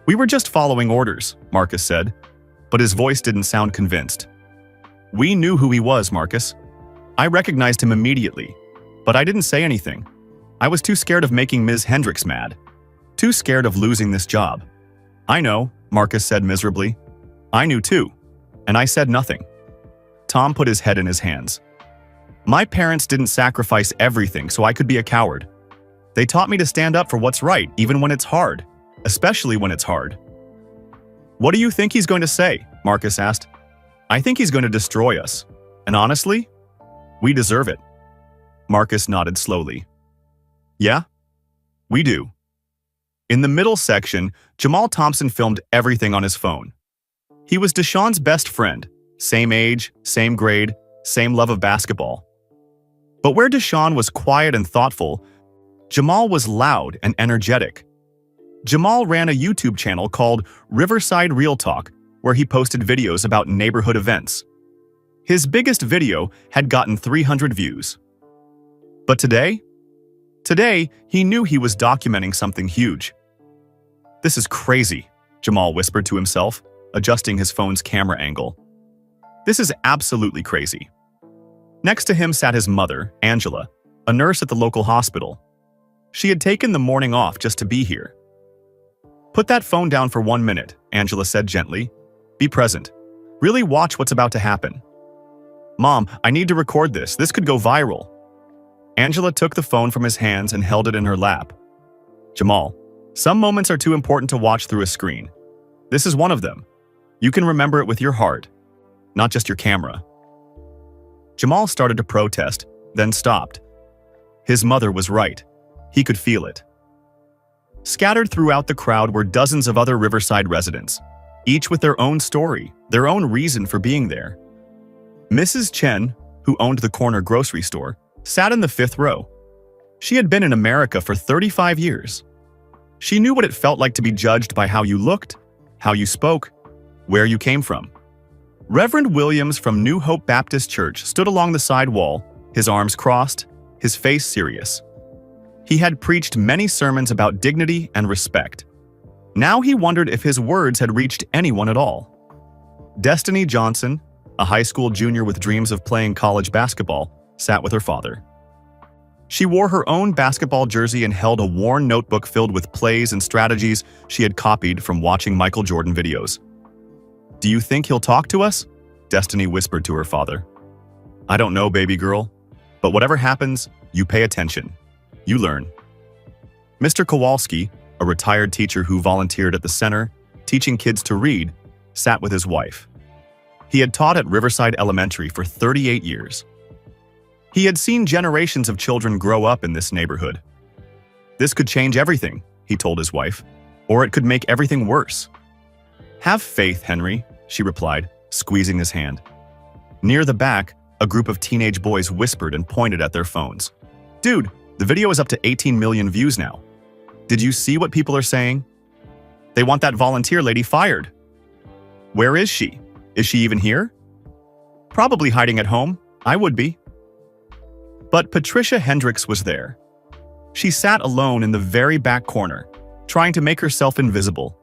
We were just following orders, Marcus said, but his voice didn't sound convinced. We knew who he was, Marcus. I recognized him immediately, but I didn't say anything. I was too scared of making Ms. Hendricks mad. Too scared of losing this job. I know, Marcus said miserably. I knew too, and I said nothing. Tom put his head in his hands. My parents didn't sacrifice everything so I could be a coward. They taught me to stand up for what's right, even when it's hard. Especially when it's hard. What do you think he's going to say? Marcus asked. I think he's going to destroy us. And honestly, we deserve it. Marcus nodded slowly. Yeah? We do. In the middle section, Jamal Thompson filmed everything on his phone. He was Deshaun's best friend, same age, same grade, same love of basketball. But where Deshaun was quiet and thoughtful, Jamal was loud and energetic. Jamal ran a YouTube channel called Riverside Real Talk, where he posted videos about neighborhood events. His biggest video had gotten 300 views. But today, he knew he was documenting something huge. This is crazy, Jamal whispered to himself. adjusting his phone's camera angle. This is absolutely crazy. Next to him sat his mother, Angela, a nurse at the local hospital. She had taken the morning off just to be here. "Put that phone down for 1 minute," Angela said gently. "Be present. Really watch what's about to happen." "Mom, I need to record this. This could go viral." Angela took the phone from his hands and held it in her lap. "Jamal, some moments are too important to watch through a screen. This is one of them. You can remember it with your heart, not just your camera." Jamal started to protest, then stopped. His mother was right. He could feel it. Scattered throughout the crowd were dozens of other Riverside residents, each with their own story, their own reason for being there. Mrs. Chen, who owned the corner grocery store, sat in the 5th row. She had been in America for 35 years. She knew what it felt like to be judged by how you looked, how you spoke, where you came from. Reverend Williams from New Hope Baptist Church stood along the side wall, his arms crossed, his face serious. He had preached many sermons about dignity and respect. Now he wondered if his words had reached anyone at all. Destiny Johnson, a high school junior with dreams of playing college basketball, sat with her father. She wore her own basketball jersey and held a worn notebook filled with plays and strategies she had copied from watching Michael Jordan videos. "Do you think he'll talk to us?" Destiny whispered to her father. "I don't know, baby girl. But whatever happens, you pay attention. You learn." Mr. Kowalski, a retired teacher who volunteered at the center, teaching kids to read, sat with his wife. He had taught at Riverside Elementary for 38 years. He had seen generations of children grow up in this neighborhood. "This could change everything," he told his wife, "or it could make everything worse." "Have faith, Henry," she replied, squeezing his hand. Near the back, a group of teenage boys whispered and pointed at their phones. "Dude, the video is up to 18 million views now. Did you see what people are saying? They want that volunteer lady fired." "Where is she? Is she even here?" "Probably hiding at home. I would be." But Patricia Hendricks was there. She sat alone in the very back corner, trying to make herself invisible.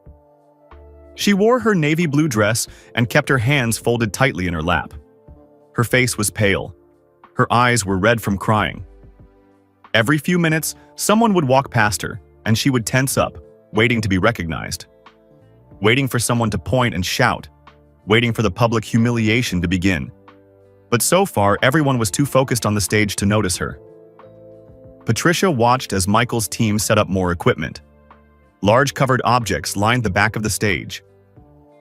She wore her navy blue dress and kept her hands folded tightly in her lap. Her face was pale. Her eyes were red from crying. Every few minutes, someone would walk past her, and she would tense up, waiting to be recognized. Waiting for someone to point and shout. Waiting for the public humiliation to begin. But so far, everyone was too focused on the stage to notice her. Patricia watched as Michael's team set up more equipment. Large covered objects lined the back of the stage.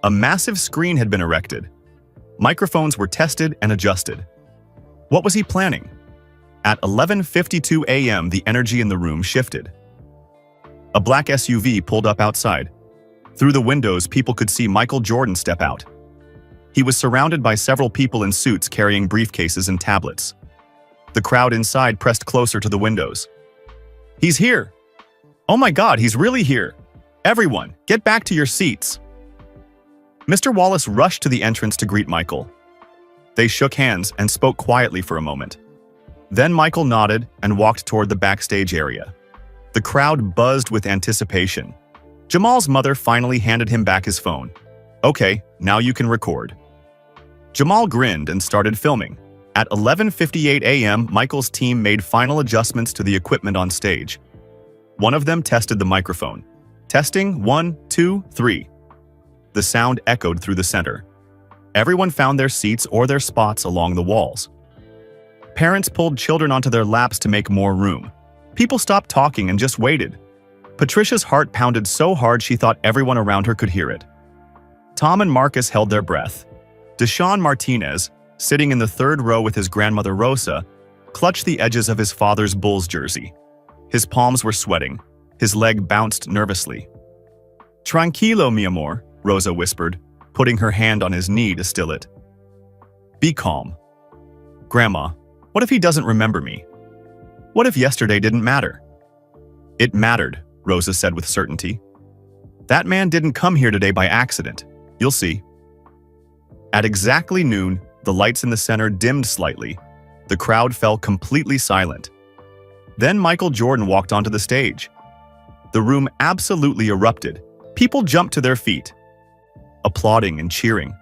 A massive screen had been erected. Microphones were tested and adjusted. What was he planning? At 11:52 a.m., the energy in the room shifted. A black SUV pulled up outside. Through the windows, people could see Michael Jordan step out. He was surrounded by several people in suits carrying briefcases and tablets. The crowd inside pressed closer to the windows. "He's here! Oh my God, he's really here! Everyone, get back to your seats!" Mr. Wallace rushed to the entrance to greet Michael. They shook hands and spoke quietly for a moment. Then Michael nodded and walked toward the backstage area. The crowd buzzed with anticipation. Jamal's mother finally handed him back his phone. "Okay, now you can record." Jamal grinned and started filming. At 11:58 a.m., Michael's team made final adjustments to the equipment on stage. One of them tested the microphone. Testing, 1, 2, 3. The sound echoed through the center. Everyone found their seats or their spots along the walls. Parents pulled children onto their laps to make more room. People stopped talking and just waited. Patricia's heart pounded so hard she thought everyone around her could hear it. Tom and Marcus held their breath. Deshaun Martinez, sitting in the 3rd row with his grandmother Rosa, clutched the edges of his father's Bulls jersey. His palms were sweating. His leg bounced nervously. "Tranquilo, mi amor," Rosa whispered, putting her hand on his knee to still it. "Be calm. Grandma, what if he doesn't remember me? What if yesterday didn't matter?" "It mattered," Rosa said with certainty. "That man didn't come here today by accident. You'll see." At exactly noon, the lights in the center dimmed slightly. The crowd fell completely silent. Then Michael Jordan walked onto the stage. The room absolutely erupted. People jumped to their feet. applauding and cheering.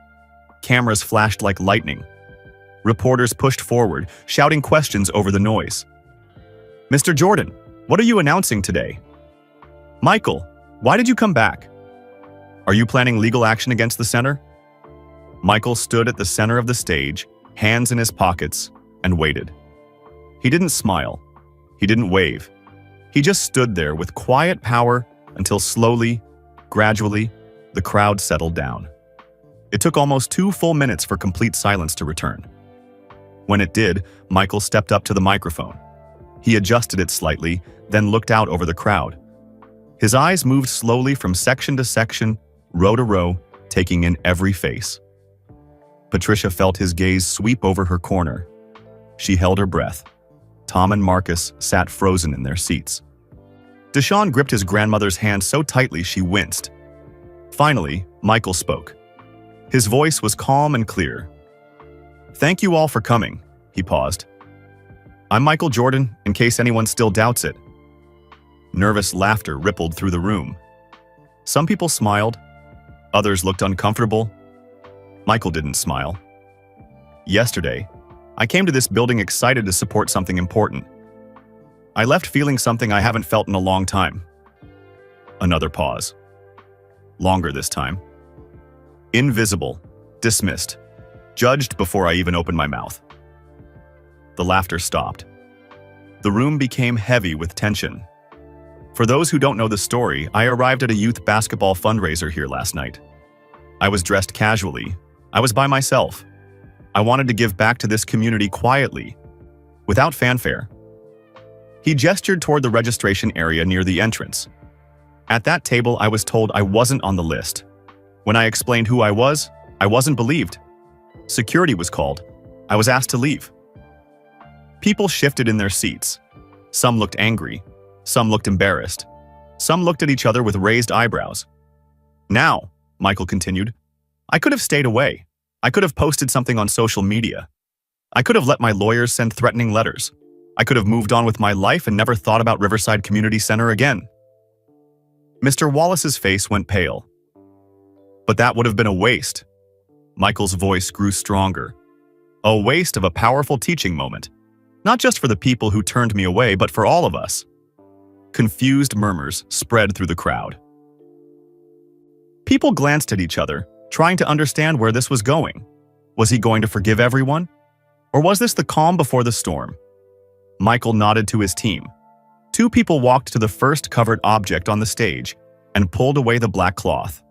Cameras flashed like lightning. Reporters pushed forward, shouting questions over the noise. "Mr. Jordan, what are you announcing today?" "Michael, why did you come back?" "Are you planning legal action against the center?" Michael stood at the center of the stage, hands in his pockets, and waited. He didn't smile. He didn't wave. He just stood there with quiet power until slowly, gradually, the crowd settled down. It took almost 2 full minutes for complete silence to return. When it did, Michael stepped up to the microphone. He adjusted it slightly, then looked out over the crowd. His eyes moved slowly from section to section, row to row, taking in every face. Patricia felt his gaze sweep over her corner. She held her breath. Tom and Marcus sat frozen in their seats. Deshaun gripped his grandmother's hand so tightly she winced. Finally, Michael spoke. His voice was calm and clear. "Thank you all for coming," he paused. "I'm Michael Jordan, in case anyone still doubts it." Nervous laughter rippled through the room. Some people smiled. Others looked uncomfortable. Michael didn't smile. "Yesterday, I came to this building excited to support something important. I left feeling something I haven't felt in a long time." Another pause. Longer this time. "Invisible, dismissed, judged before I even opened my mouth." The laughter stopped. The room became heavy with tension. For those who don't know the story, I arrived at a youth basketball fundraiser here last night. I was dressed casually. I was by myself. I wanted to give back to this community quietly, without fanfare. He gestured toward the registration area near the entrance. At that table, I was told I wasn't on the list. When I explained who I wasn't believed. Security was called. I was asked to leave. People shifted in their seats. Some looked angry. Some looked embarrassed. Some looked at each other with raised eyebrows. "Now," Michael continued, "I could have stayed away. I could have posted something on social media. I could have let my lawyers send threatening letters. I could have moved on with my life and never thought about Riverside Community Center again." Mr. Wallace's face went pale. "But that would have been a waste." Michael's voice grew stronger. "A waste of a powerful teaching moment. Not just for the people who turned me away, but for all of us." Confused murmurs spread through the crowd. People glanced at each other, trying to understand where this was going. Was he going to forgive everyone? Or was this the calm before the storm? Michael nodded to his team. 2 people walked to the first covered object on the stage and pulled away the black cloth.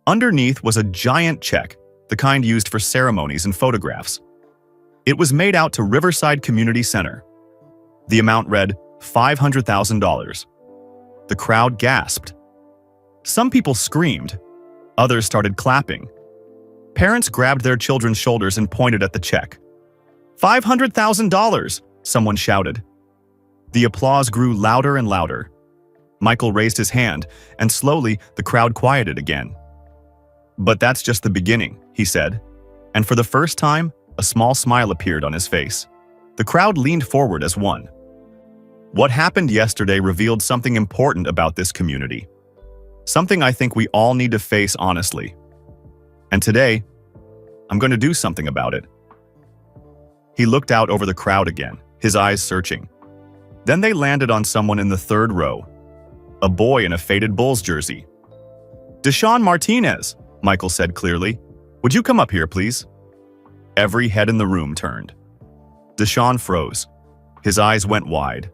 Underneath was a giant check, the kind used for ceremonies and photographs. It was made out to Riverside Community Center. The amount read $500,000. The crowd gasped. Some people screamed. Others started clapping. Parents grabbed their children's shoulders and pointed at the check. $500,000, someone shouted. The applause grew louder and louder. Michael raised his hand, and slowly the crowd quieted again. "But that's just the beginning," he said. And for the first time, a small smile appeared on his face. The crowd leaned forward as one. What happened yesterday revealed something important about this community. Something I think we all need to face honestly. And today, I'm going to do something about it. He looked out over the crowd again, his eyes searching. Then they landed on someone in the 3rd row. A boy in a faded Bulls jersey. "Deshaun Martinez," Michael said clearly. "Would you come up here, please?" Every head in the room turned. Deshaun froze. His eyes went wide.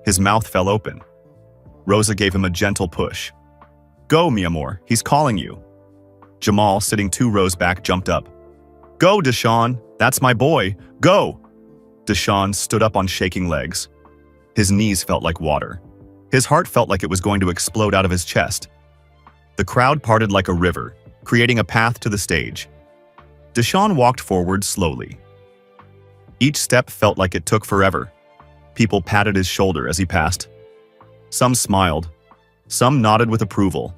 His mouth fell open. Rosa gave him a gentle push. "Go, mi amor, he's calling you." Jamal, sitting 2 rows back, jumped up. "Go, Deshaun, that's my boy, go!" Deshaun stood up on shaking legs. His knees felt like water. His heart felt like it was going to explode out of his chest. The crowd parted like a river, creating a path to the stage. Deshaun walked forward slowly. Each step felt like it took forever. People patted his shoulder as he passed. Some smiled. Some nodded with approval.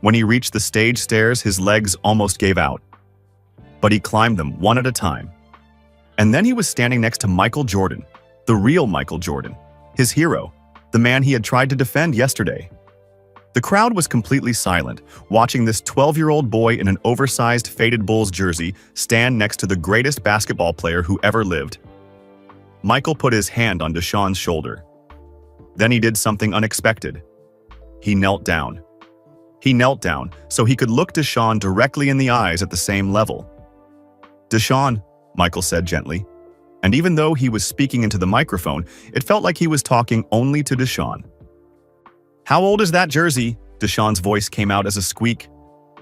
When he reached the stage stairs, his legs almost gave out. But he climbed them one at a time. And then he was standing next to Michael Jordan, the real Michael Jordan, his hero, the man he had tried to defend yesterday. The crowd was completely silent, watching this 12-year-old boy in an oversized faded Bulls jersey stand next to the greatest basketball player who ever lived. Michael put his hand on Deshaun's shoulder. Then he did something unexpected. He knelt down. He knelt down so he could look Deshaun directly in the eyes at the same level. "Deshaun," Michael said gently. And even though he was speaking into the microphone, it felt like he was talking only to Deshaun. "How old is that jersey?" Deshaun's voice came out as a squeak.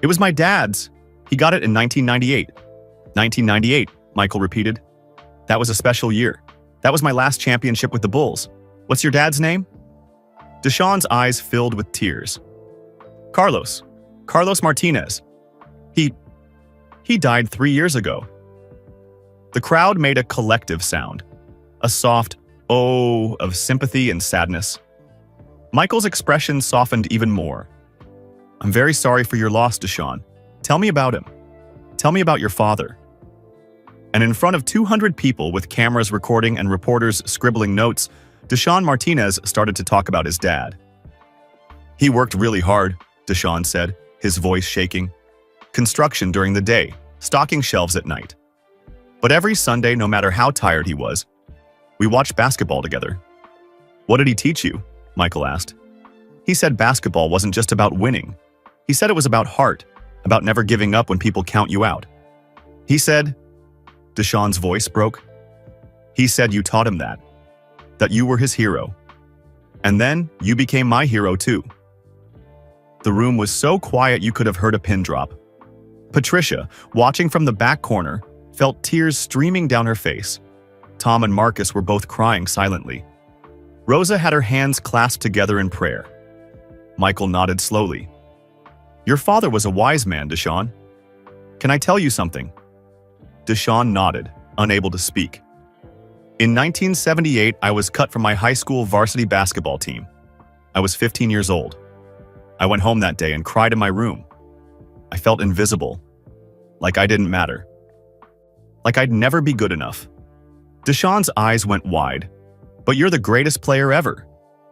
"It was my dad's. He got it in 1998. 1998, Michael repeated. "That was a special year. That was my last championship with the Bulls. What's your dad's name?" Deshaun's eyes filled with tears. Carlos Martinez. He died 3 years ago." The crowd made a collective sound, a soft "oh" of sympathy and sadness. Michael's expression softened even more. "I'm very sorry for your loss, Deshaun. Tell me about him. Tell me about your father." And in front of 200 people with cameras recording and reporters scribbling notes, Deshaun Martinez started to talk about his dad. "He worked really hard," Deshaun said, his voice shaking. "Construction during the day, stocking shelves at night. But every Sunday, no matter how tired he was, we watched basketball together." "What did he teach you?" Michael asked. "He said basketball wasn't just about winning. He said it was about heart, about never giving up when people count you out. He said," Deshaun's voice broke, "he said you taught him that you were his hero. And then you became my hero too." The room was so quiet you could have heard a pin drop. Patricia, watching from the back corner, felt tears streaming down her face. Tom and Marcus were both crying silently. Rosa had her hands clasped together in prayer. Michael nodded slowly. "Your father was a wise man, Deshaun. Can I tell you something?" Deshaun nodded, unable to speak. "In 1978, I was cut from my high school varsity basketball team. I was 15 years old. I went home that day and cried in my room. I felt invisible, like I didn't matter. Like I'd never be good enough." Deshaun's eyes went wide. "But you're the greatest player ever."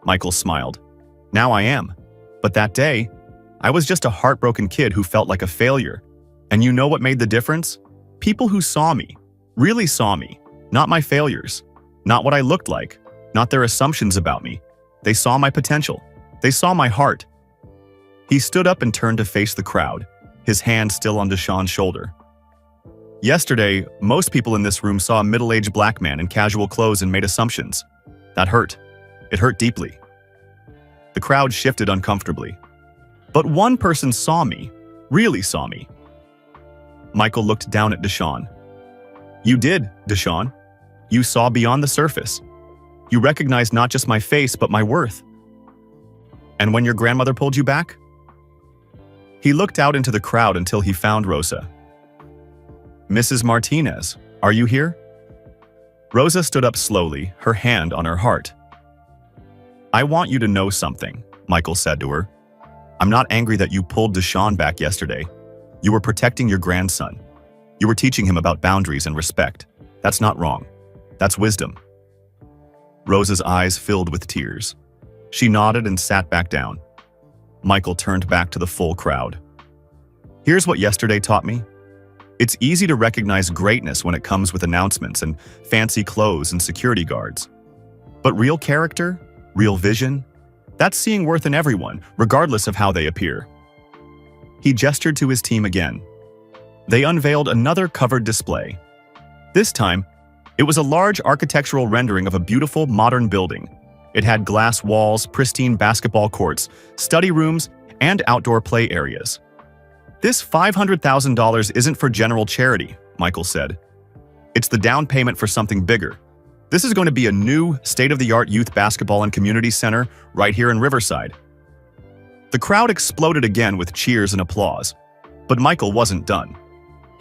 Michael smiled. "Now I am. But that day, I was just a heartbroken kid who felt like a failure. And you know what made the difference? People who saw me, really saw me, not my failures, not what I looked like, not their assumptions about me. They saw my potential. They saw my heart." He stood up and turned to face the crowd, his hand still on Deshaun's shoulder. "Yesterday, most people in this room saw a middle-aged black man in casual clothes and made assumptions. That hurt. It hurt deeply." The crowd shifted uncomfortably. "But one person saw me, really saw me." Michael looked down at Deshaun. "You did, Deshaun. You saw beyond the surface. You recognized not just my face, but my worth. And when your grandmother pulled you back?" He looked out into the crowd until he found Rosa. "Mrs. Martinez, are you here?" Rosa stood up slowly, her hand on her heart. "I want you to know something," Michael said to her. "I'm not angry that you pulled Deshaun back yesterday. You were protecting your grandson. You were teaching him about boundaries and respect. That's not wrong. That's wisdom." Rosa's eyes filled with tears. She nodded and sat back down. Michael turned back to the full crowd. "Here's what yesterday taught me. It's easy to recognize greatness when it comes with announcements and fancy clothes and security guards. But real character, real vision, that's seeing worth in everyone, regardless of how they appear." He gestured to his team again. They unveiled another covered display. This time, it was a large architectural rendering of a beautiful modern building. It had glass walls, pristine basketball courts, study rooms, and outdoor play areas. "This $500,000 isn't for general charity," Michael said. "It's the down payment for something bigger. This is going to be a new, state-of-the-art youth basketball and community center right here in Riverside." The crowd exploded again with cheers and applause. But Michael wasn't done.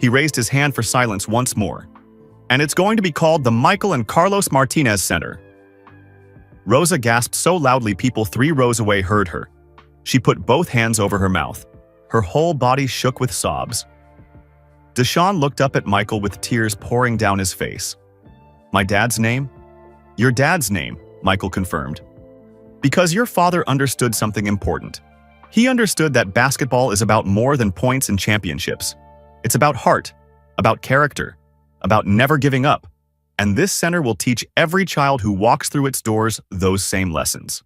He raised his hand for silence once more. "And it's going to be called the Michael and Carlos Martinez Center." Rosa gasped so loudly people 3 rows away heard her. She put both hands over her mouth. Her whole body shook with sobs. Deshaun looked up at Michael with tears pouring down his face. "My dad's name?" "Your dad's name," Michael confirmed. "Because your father understood something important. He understood that basketball is about more than points and championships. It's about heart, about character, about never giving up. And this center will teach every child who walks through its doors those same lessons.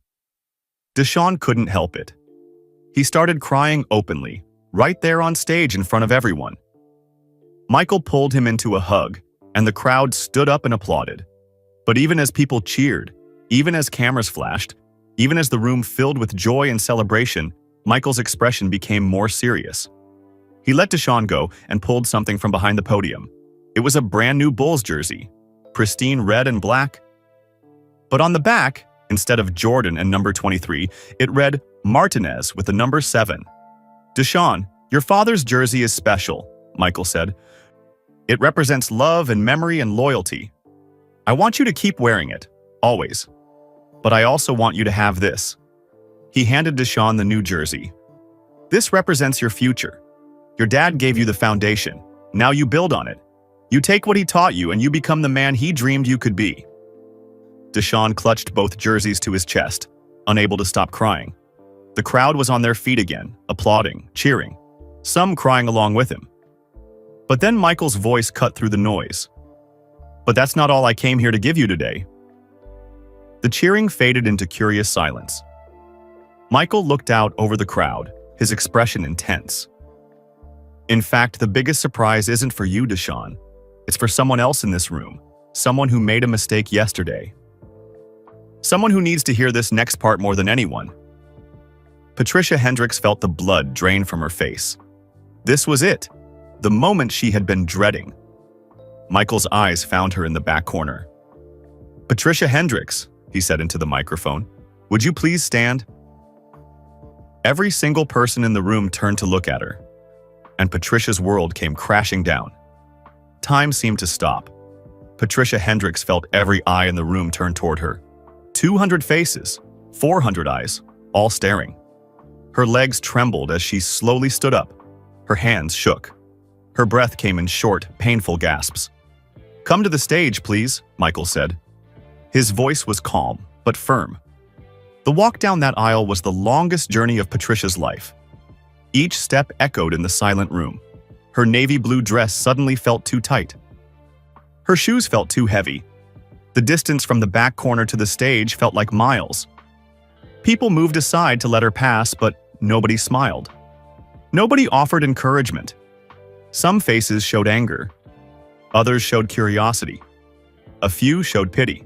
Deshaun couldn't help it. He started crying openly, right there on stage in front of everyone. Michael pulled him into a hug, and the crowd stood up and applauded. But even as people cheered, even as cameras flashed, even as the room filled with joy and celebration, Michael's expression became more serious. He let Deshaun go and pulled something from behind the podium. It was a brand new Bulls jersey, pristine red and black. But on the back, instead of Jordan and number 23, it read Martinez with the number 7. "Deshaun, your father's jersey is special," Michael said. "It represents love and memory and loyalty. I want you to keep wearing it, always. But I also want you to have this." He handed Deshaun the new jersey. "This represents your future. Your dad gave you the foundation. Now you build on it. You take what he taught you and you become the man he dreamed you could be." Deshaun clutched both jerseys to his chest, unable to stop crying. The crowd was on their feet again, applauding, cheering, some crying along with him. But then Michael's voice cut through the noise. "But that's not all I came here to give you today." The cheering faded into curious silence. Michael looked out over the crowd, his expression intense. "In fact, the biggest surprise isn't for you, Deshaun. It's for someone else in this room, someone who made a mistake yesterday. Someone who needs to hear this next part more than anyone." Patricia Hendricks felt the blood drain from her face. This was it, the moment she had been dreading. Michael's eyes found her in the back corner. "Patricia Hendricks," he said into the microphone, "would you please stand?" Every single person in the room turned to look at her, and Patricia's world came crashing down. Time seemed to stop. Patricia Hendricks felt every eye in the room turn toward her. 200 faces, 400 eyes, all staring. Her legs trembled as she slowly stood up. Her hands shook. Her breath came in short, painful gasps. "Come to the stage, please," Michael said. His voice was calm, but firm. The walk down that aisle was the longest journey of Patricia's life. Each step echoed in the silent room. Her navy blue dress suddenly felt too tight. Her shoes felt too heavy. The distance from the back corner to the stage felt like miles. People moved aside to let her pass, but nobody smiled. Nobody offered encouragement. Some faces showed anger. Others showed curiosity. A few showed pity.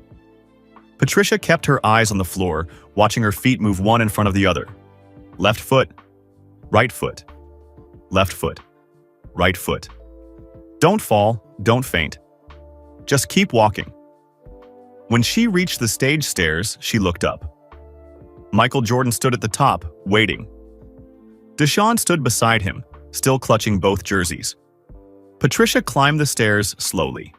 Patricia kept her eyes on the floor, watching her feet move one in front of the other. Left foot, right foot, left foot, right foot. Don't fall, don't faint. Just keep walking. When she reached the stage stairs, she looked up. Michael Jordan stood at the top, waiting. Deshaun stood beside him, still clutching both jerseys. Patricia climbed the stairs slowly.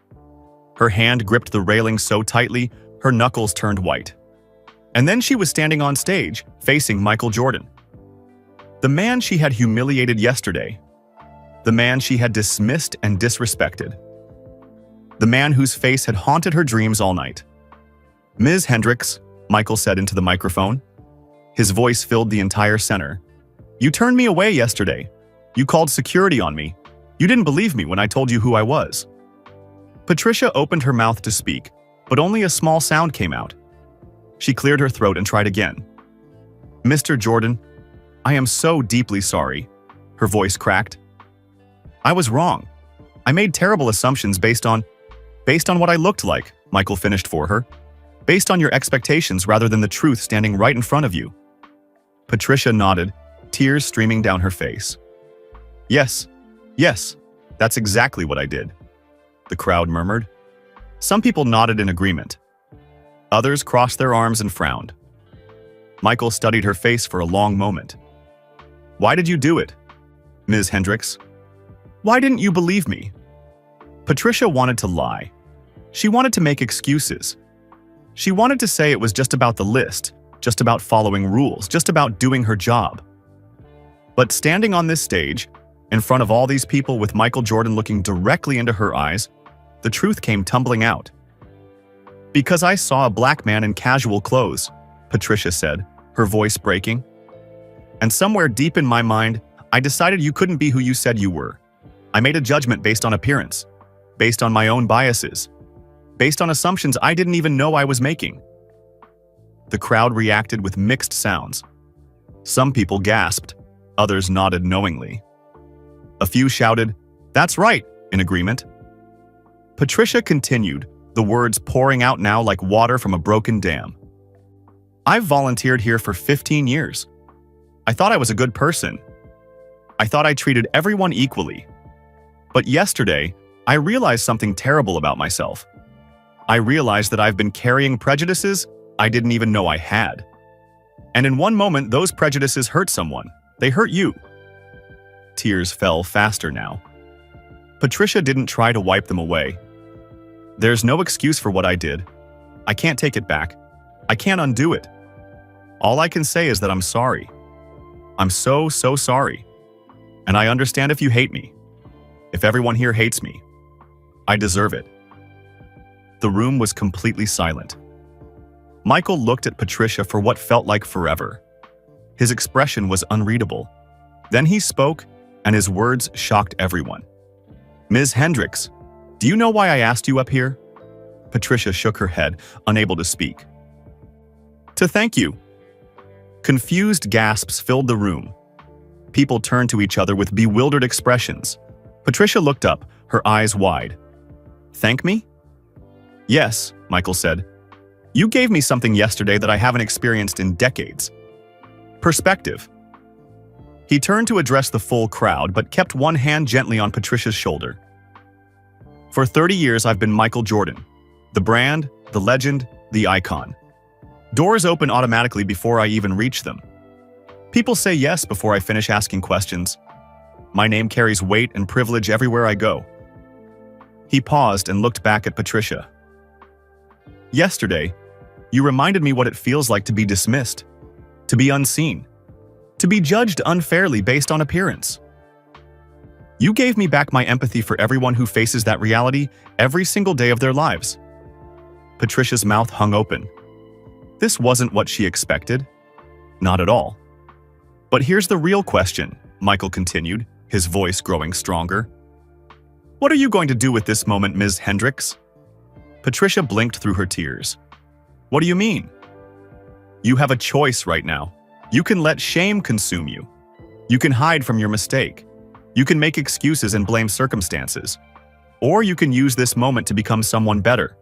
Her hand gripped the railing so tightly, her knuckles turned white. And then she was standing on stage, facing Michael Jordan. The man she had humiliated yesterday. The man she had dismissed and disrespected. The man whose face had haunted her dreams all night. "Ms. Hendricks," Michael said into the microphone. His voice filled the entire center. "You turned me away yesterday. You called security on me. You didn't believe me when I told you who I was." Patricia opened her mouth to speak, but only a small sound came out. She cleared her throat and tried again. "Mr. Jordan, I am so deeply sorry," her voice cracked. "I was wrong. I made terrible assumptions based on what I looked like," Michael finished for her. "Based on your expectations rather than the truth standing right in front of you." Patricia nodded, tears streaming down her face. Yes, that's exactly what I did," the crowd murmured. Some people nodded in agreement. Others crossed their arms and frowned. Michael studied her face for a long moment. "Why did you do it, Ms. Hendricks? Why didn't you believe me?" Patricia wanted to lie. She wanted to make excuses. She wanted to say it was just about the list, just about following rules, just about doing her job. But standing on this stage, in front of all these people with Michael Jordan looking directly into her eyes, the truth came tumbling out. "Because I saw a black man in casual clothes," Patricia said, her voice breaking. And somewhere deep in my mind, I decided you couldn't be who you said you were. I made a judgment based on appearance, based on my own biases, based on assumptions I didn't even know I was making. The crowd reacted with mixed sounds. Some people gasped, others nodded knowingly. A few shouted, "That's right," in agreement. Patricia continued, the words pouring out now like water from a broken dam. "I've volunteered here for 15 years. I thought I was a good person. I thought I treated everyone equally. But yesterday, I realized something terrible about myself. I realized that I've been carrying prejudices I didn't even know I had. And in one moment, those prejudices hurt someone. They hurt you." Tears fell faster now. Patricia didn't try to wipe them away. "There's no excuse for what I did. I can't take it back. I can't undo it. All I can say is that I'm sorry. I'm so sorry. And I understand if you hate me. If everyone here hates me. I deserve it." The room was completely silent. Michael looked at Patricia for what felt like forever. His expression was unreadable. Then he spoke, and his words shocked everyone. "Ms. Hendricks, do you know why I asked you up here?" Patricia shook her head, unable to speak. "To thank you." Confused gasps filled the room. People turned to each other with bewildered expressions. Patricia looked up, her eyes wide. "Thank me?" "Yes," Michael said. "You gave me something yesterday that I haven't experienced in decades. Perspective." He turned to address the full crowd, but kept one hand gently on Patricia's shoulder. "For 30 years, I've been Michael Jordan. The brand, the legend, the icon. Doors open automatically before I even reach them. People say yes before I finish asking questions. My name carries weight and privilege everywhere I go." He paused and looked back at Patricia. "Yesterday, you reminded me what it feels like to be dismissed, to be unseen, to be judged unfairly based on appearance. You gave me back my empathy for everyone who faces that reality every single day of their lives." Patricia's mouth hung open. This wasn't what she expected. Not at all. "But here's the real question," Michael continued, his voice growing stronger. "What are you going to do with this moment, Ms. Hendricks?" Patricia blinked through her tears. "What do you mean?" "You have a choice right now. You can let shame consume you. You can hide from your mistake. You can make excuses and blame circumstances. Or you can use this moment to become someone better.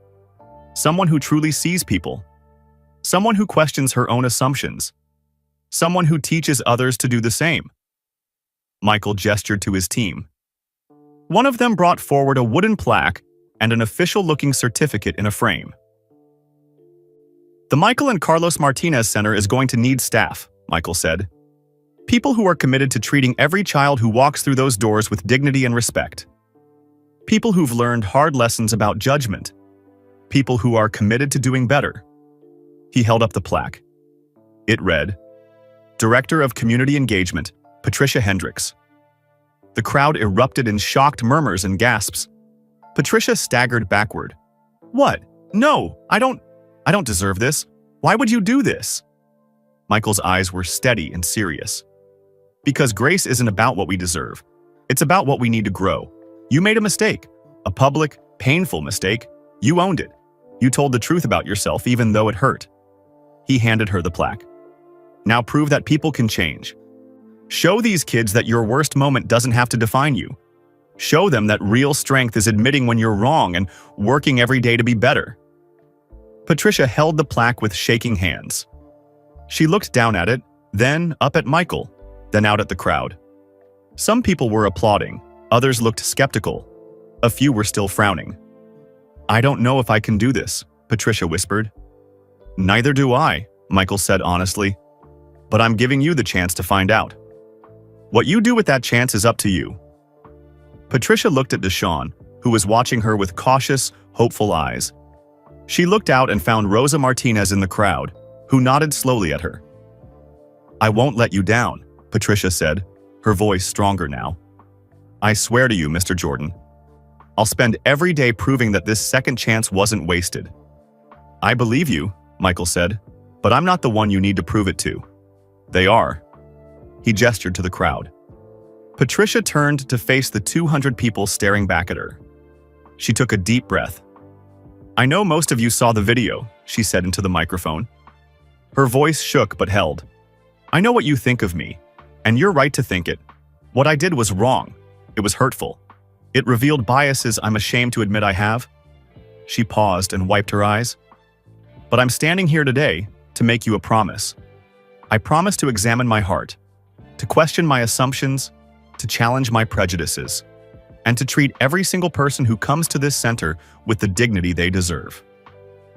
Someone who truly sees people. Someone who questions her own assumptions. Someone who teaches others to do the same." Michael gestured to his team. One of them brought forward a wooden plaque and an official-looking certificate in a frame. "The Michael and Carlos Martinez Center is going to need staff," Michael said. "People who are committed to treating every child who walks through those doors with dignity and respect. People who've learned hard lessons about judgment. People who are committed to doing better." He held up the plaque. It read, "Director of Community Engagement, Patricia Hendricks." The crowd erupted in shocked murmurs and gasps. Patricia staggered backward. "What? No, I don't deserve this. Why would you do this?" Michael's eyes were steady and serious. "Because grace isn't about what we deserve. It's about what we need to grow. You made a mistake. A public, painful mistake. You owned it. You told the truth about yourself even though it hurt." He handed her the plaque. "Now prove that people can change. Show these kids that your worst moment doesn't have to define you. Show them that real strength is admitting when you're wrong and working every day to be better." Patricia held the plaque with shaking hands. She looked down at it, then up at Michael, then out at the crowd. Some people were applauding, others looked skeptical. A few were still frowning. "I don't know if I can do this," Patricia whispered. "Neither do I," Michael said honestly. "But I'm giving you the chance to find out. What you do with that chance is up to you." Patricia looked at Deshawn, who was watching her with cautious, hopeful eyes. She looked out and found Rosa Martinez in the crowd, who nodded slowly at her. "I won't let you down," Patricia said, her voice stronger now. "I swear to you, Mr. Jordan. I'll spend every day proving that this second chance wasn't wasted." "I believe you," Michael said, "but I'm not the one you need to prove it to. They are." He gestured to the crowd. Patricia turned to face the 200 people staring back at her. She took a deep breath. "I know most of you saw the video," she said into the microphone. Her voice shook but held. "I know what you think of me, and you're right to think it. What I did was wrong. It was hurtful. It revealed biases I'm ashamed to admit I have." She paused and wiped her eyes. "But I'm standing here today to make you a promise. I promise to examine my heart, to question my assumptions, to challenge my prejudices, and to treat every single person who comes to this center with the dignity they deserve.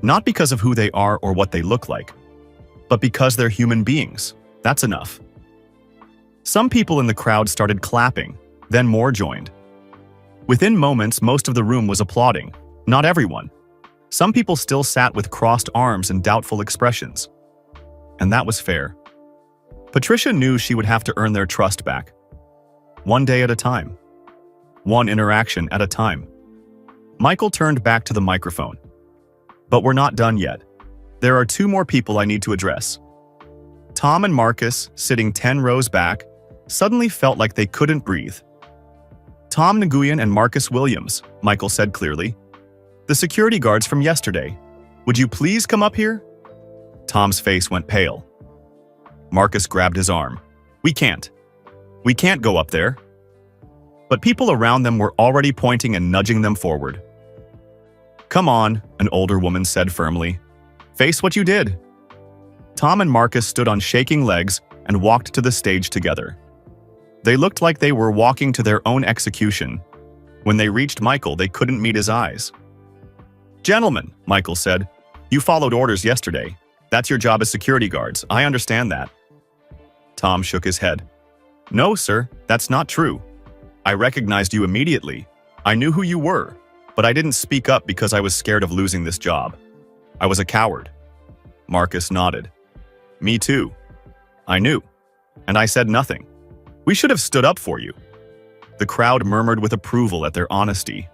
Not because of who they are or what they look like, but because they're human beings. That's enough." Some people in the crowd started clapping, then more joined. Within moments, most of the room was applauding. Not everyone. Some people still sat with crossed arms and doubtful expressions. And that was fair. Patricia knew she would have to earn their trust back. One day at a time. One interaction at a time. Michael turned back to the microphone. "But we're not done yet. There are 2 more people I need to address." Tom and Marcus, sitting 10 rows back, suddenly felt like they couldn't breathe. "Tom Nguyen and Marcus Williams," Michael said clearly. "The security guards from yesterday. Would you please come up here?" Tom's face went pale. Marcus grabbed his arm. We can't go up there." But people around them were already pointing and nudging them forward. "Come on," an older woman said firmly. "Face what you did." Tom and Marcus stood on shaking legs and walked to the stage together. They looked like they were walking to their own execution. When they reached Michael, they couldn't meet his eyes. "Gentlemen," Michael said, "you followed orders yesterday. That's your job as security guards. I understand that." Tom shook his head. "No, sir, that's not true. I recognized you immediately. I knew who you were, but I didn't speak up because I was scared of losing this job. I was a coward." Marcus nodded. "Me too. I knew. And I said nothing. We should have stood up for you." The crowd murmured with approval at their honesty.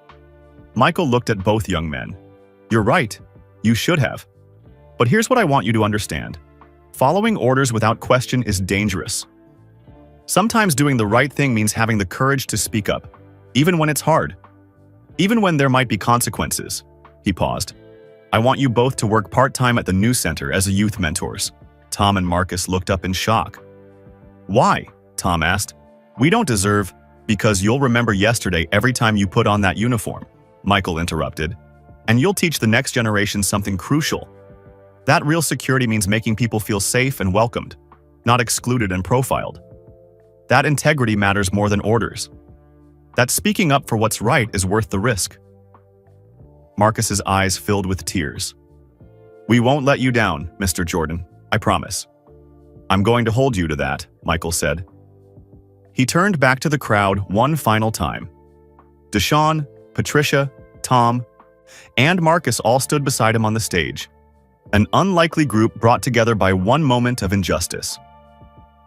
Michael looked at both young men. "You're right. You should have. But here's what I want you to understand. Following orders without question is dangerous. Sometimes doing the right thing means having the courage to speak up, even when it's hard. Even when there might be consequences." He paused. "I want you both to work part-time at the new center as youth mentors." Tom and Marcus looked up in shock. "Why?" Tom asked. "We don't deserve—" "Because you'll remember yesterday every time you put on that uniform," Michael interrupted. "And you'll teach the next generation something crucial. That real security means making people feel safe and welcomed, not excluded and profiled. That integrity matters more than orders. That speaking up for what's right is worth the risk." Marcus's eyes filled with tears. "We won't let you down, Mr. Jordan, I promise." "I'm going to hold you to that," Michael said. He turned back to the crowd one final time. Deshaun, Patricia, Tom, and Marcus all stood beside him on the stage. An unlikely group brought together by one moment of injustice.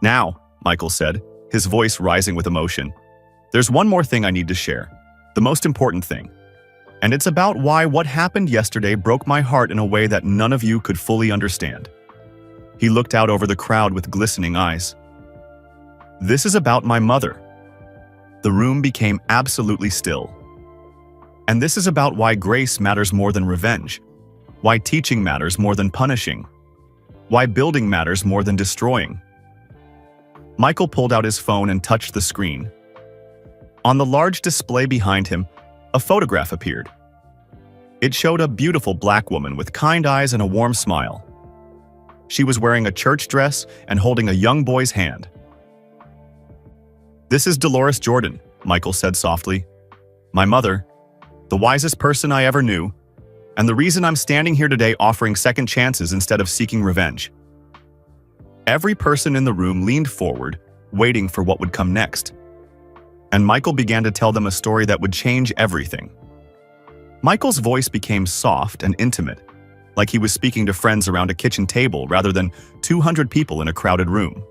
"Now," Michael said, his voice rising with emotion, "there's one more thing I need to share. The most important thing. And it's about why what happened yesterday broke my heart in a way that none of you could fully understand." He looked out over the crowd with glistening eyes. "This is about my mother." The room became absolutely still. "And this is about why grace matters more than revenge. Why teaching matters more than punishing. Why building matters more than destroying." Michael pulled out his phone and touched the screen. On the large display behind him, a photograph appeared. It showed a beautiful black woman with kind eyes and a warm smile. She was wearing a church dress and holding a young boy's hand. "This is Dolores Jordan," Michael said softly. "My mother, the wisest person I ever knew, and the reason I'm standing here today offering second chances instead of seeking revenge." Every person in the room leaned forward, waiting for what would come next. And Michael began to tell them a story that would change everything. Michael's voice became soft and intimate, like he was speaking to friends around a kitchen table rather than 200 people in a crowded room.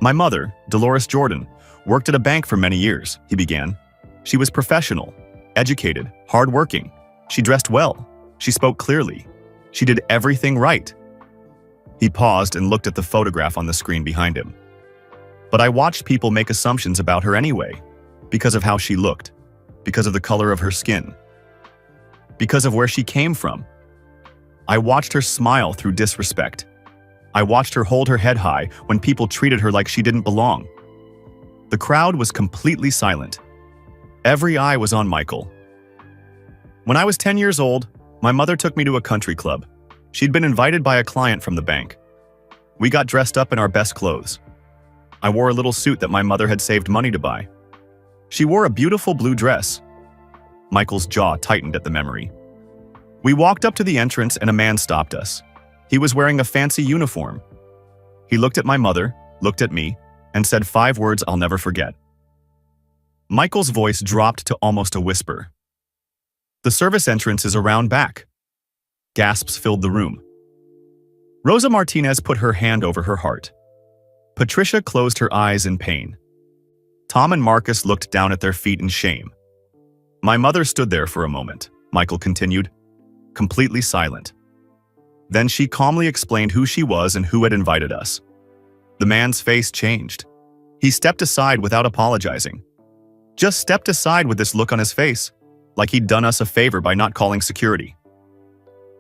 "My mother, Dolores Jordan, worked at a bank for many years," he began. "She was professional, educated, hardworking. She dressed well. She spoke clearly. She did everything right." He paused and looked at the photograph on the screen behind him. But I watched people make assumptions about her anyway, because of how she looked, because of the color of her skin, because of where she came from. I watched her smile through disrespect. I watched her hold her head high when people treated her like she didn't belong. The crowd was completely silent. Every eye was on Michael. When I was 10 years old, my mother took me to a country club. She'd been invited by a client from the bank. We got dressed up in our best clothes. I wore a little suit that my mother had saved money to buy. She wore a beautiful blue dress. Michael's jaw tightened at the memory. We walked up to the entrance and a man stopped us. He was wearing a fancy uniform. He looked at my mother, looked at me, and said 5 words I'll never forget. Michael's voice dropped to almost a whisper. The service entrance is around back. Gasps filled the room. Rosa Martinez put her hand over her heart. Patricia closed her eyes in pain. Tom and Marcus looked down at their feet in shame. My mother stood there for a moment, Michael continued, completely silent. Then she calmly explained who she was and who had invited us. The man's face changed. He stepped aside without apologizing. Just stepped aside with this look on his face, like he'd done us a favor by not calling security.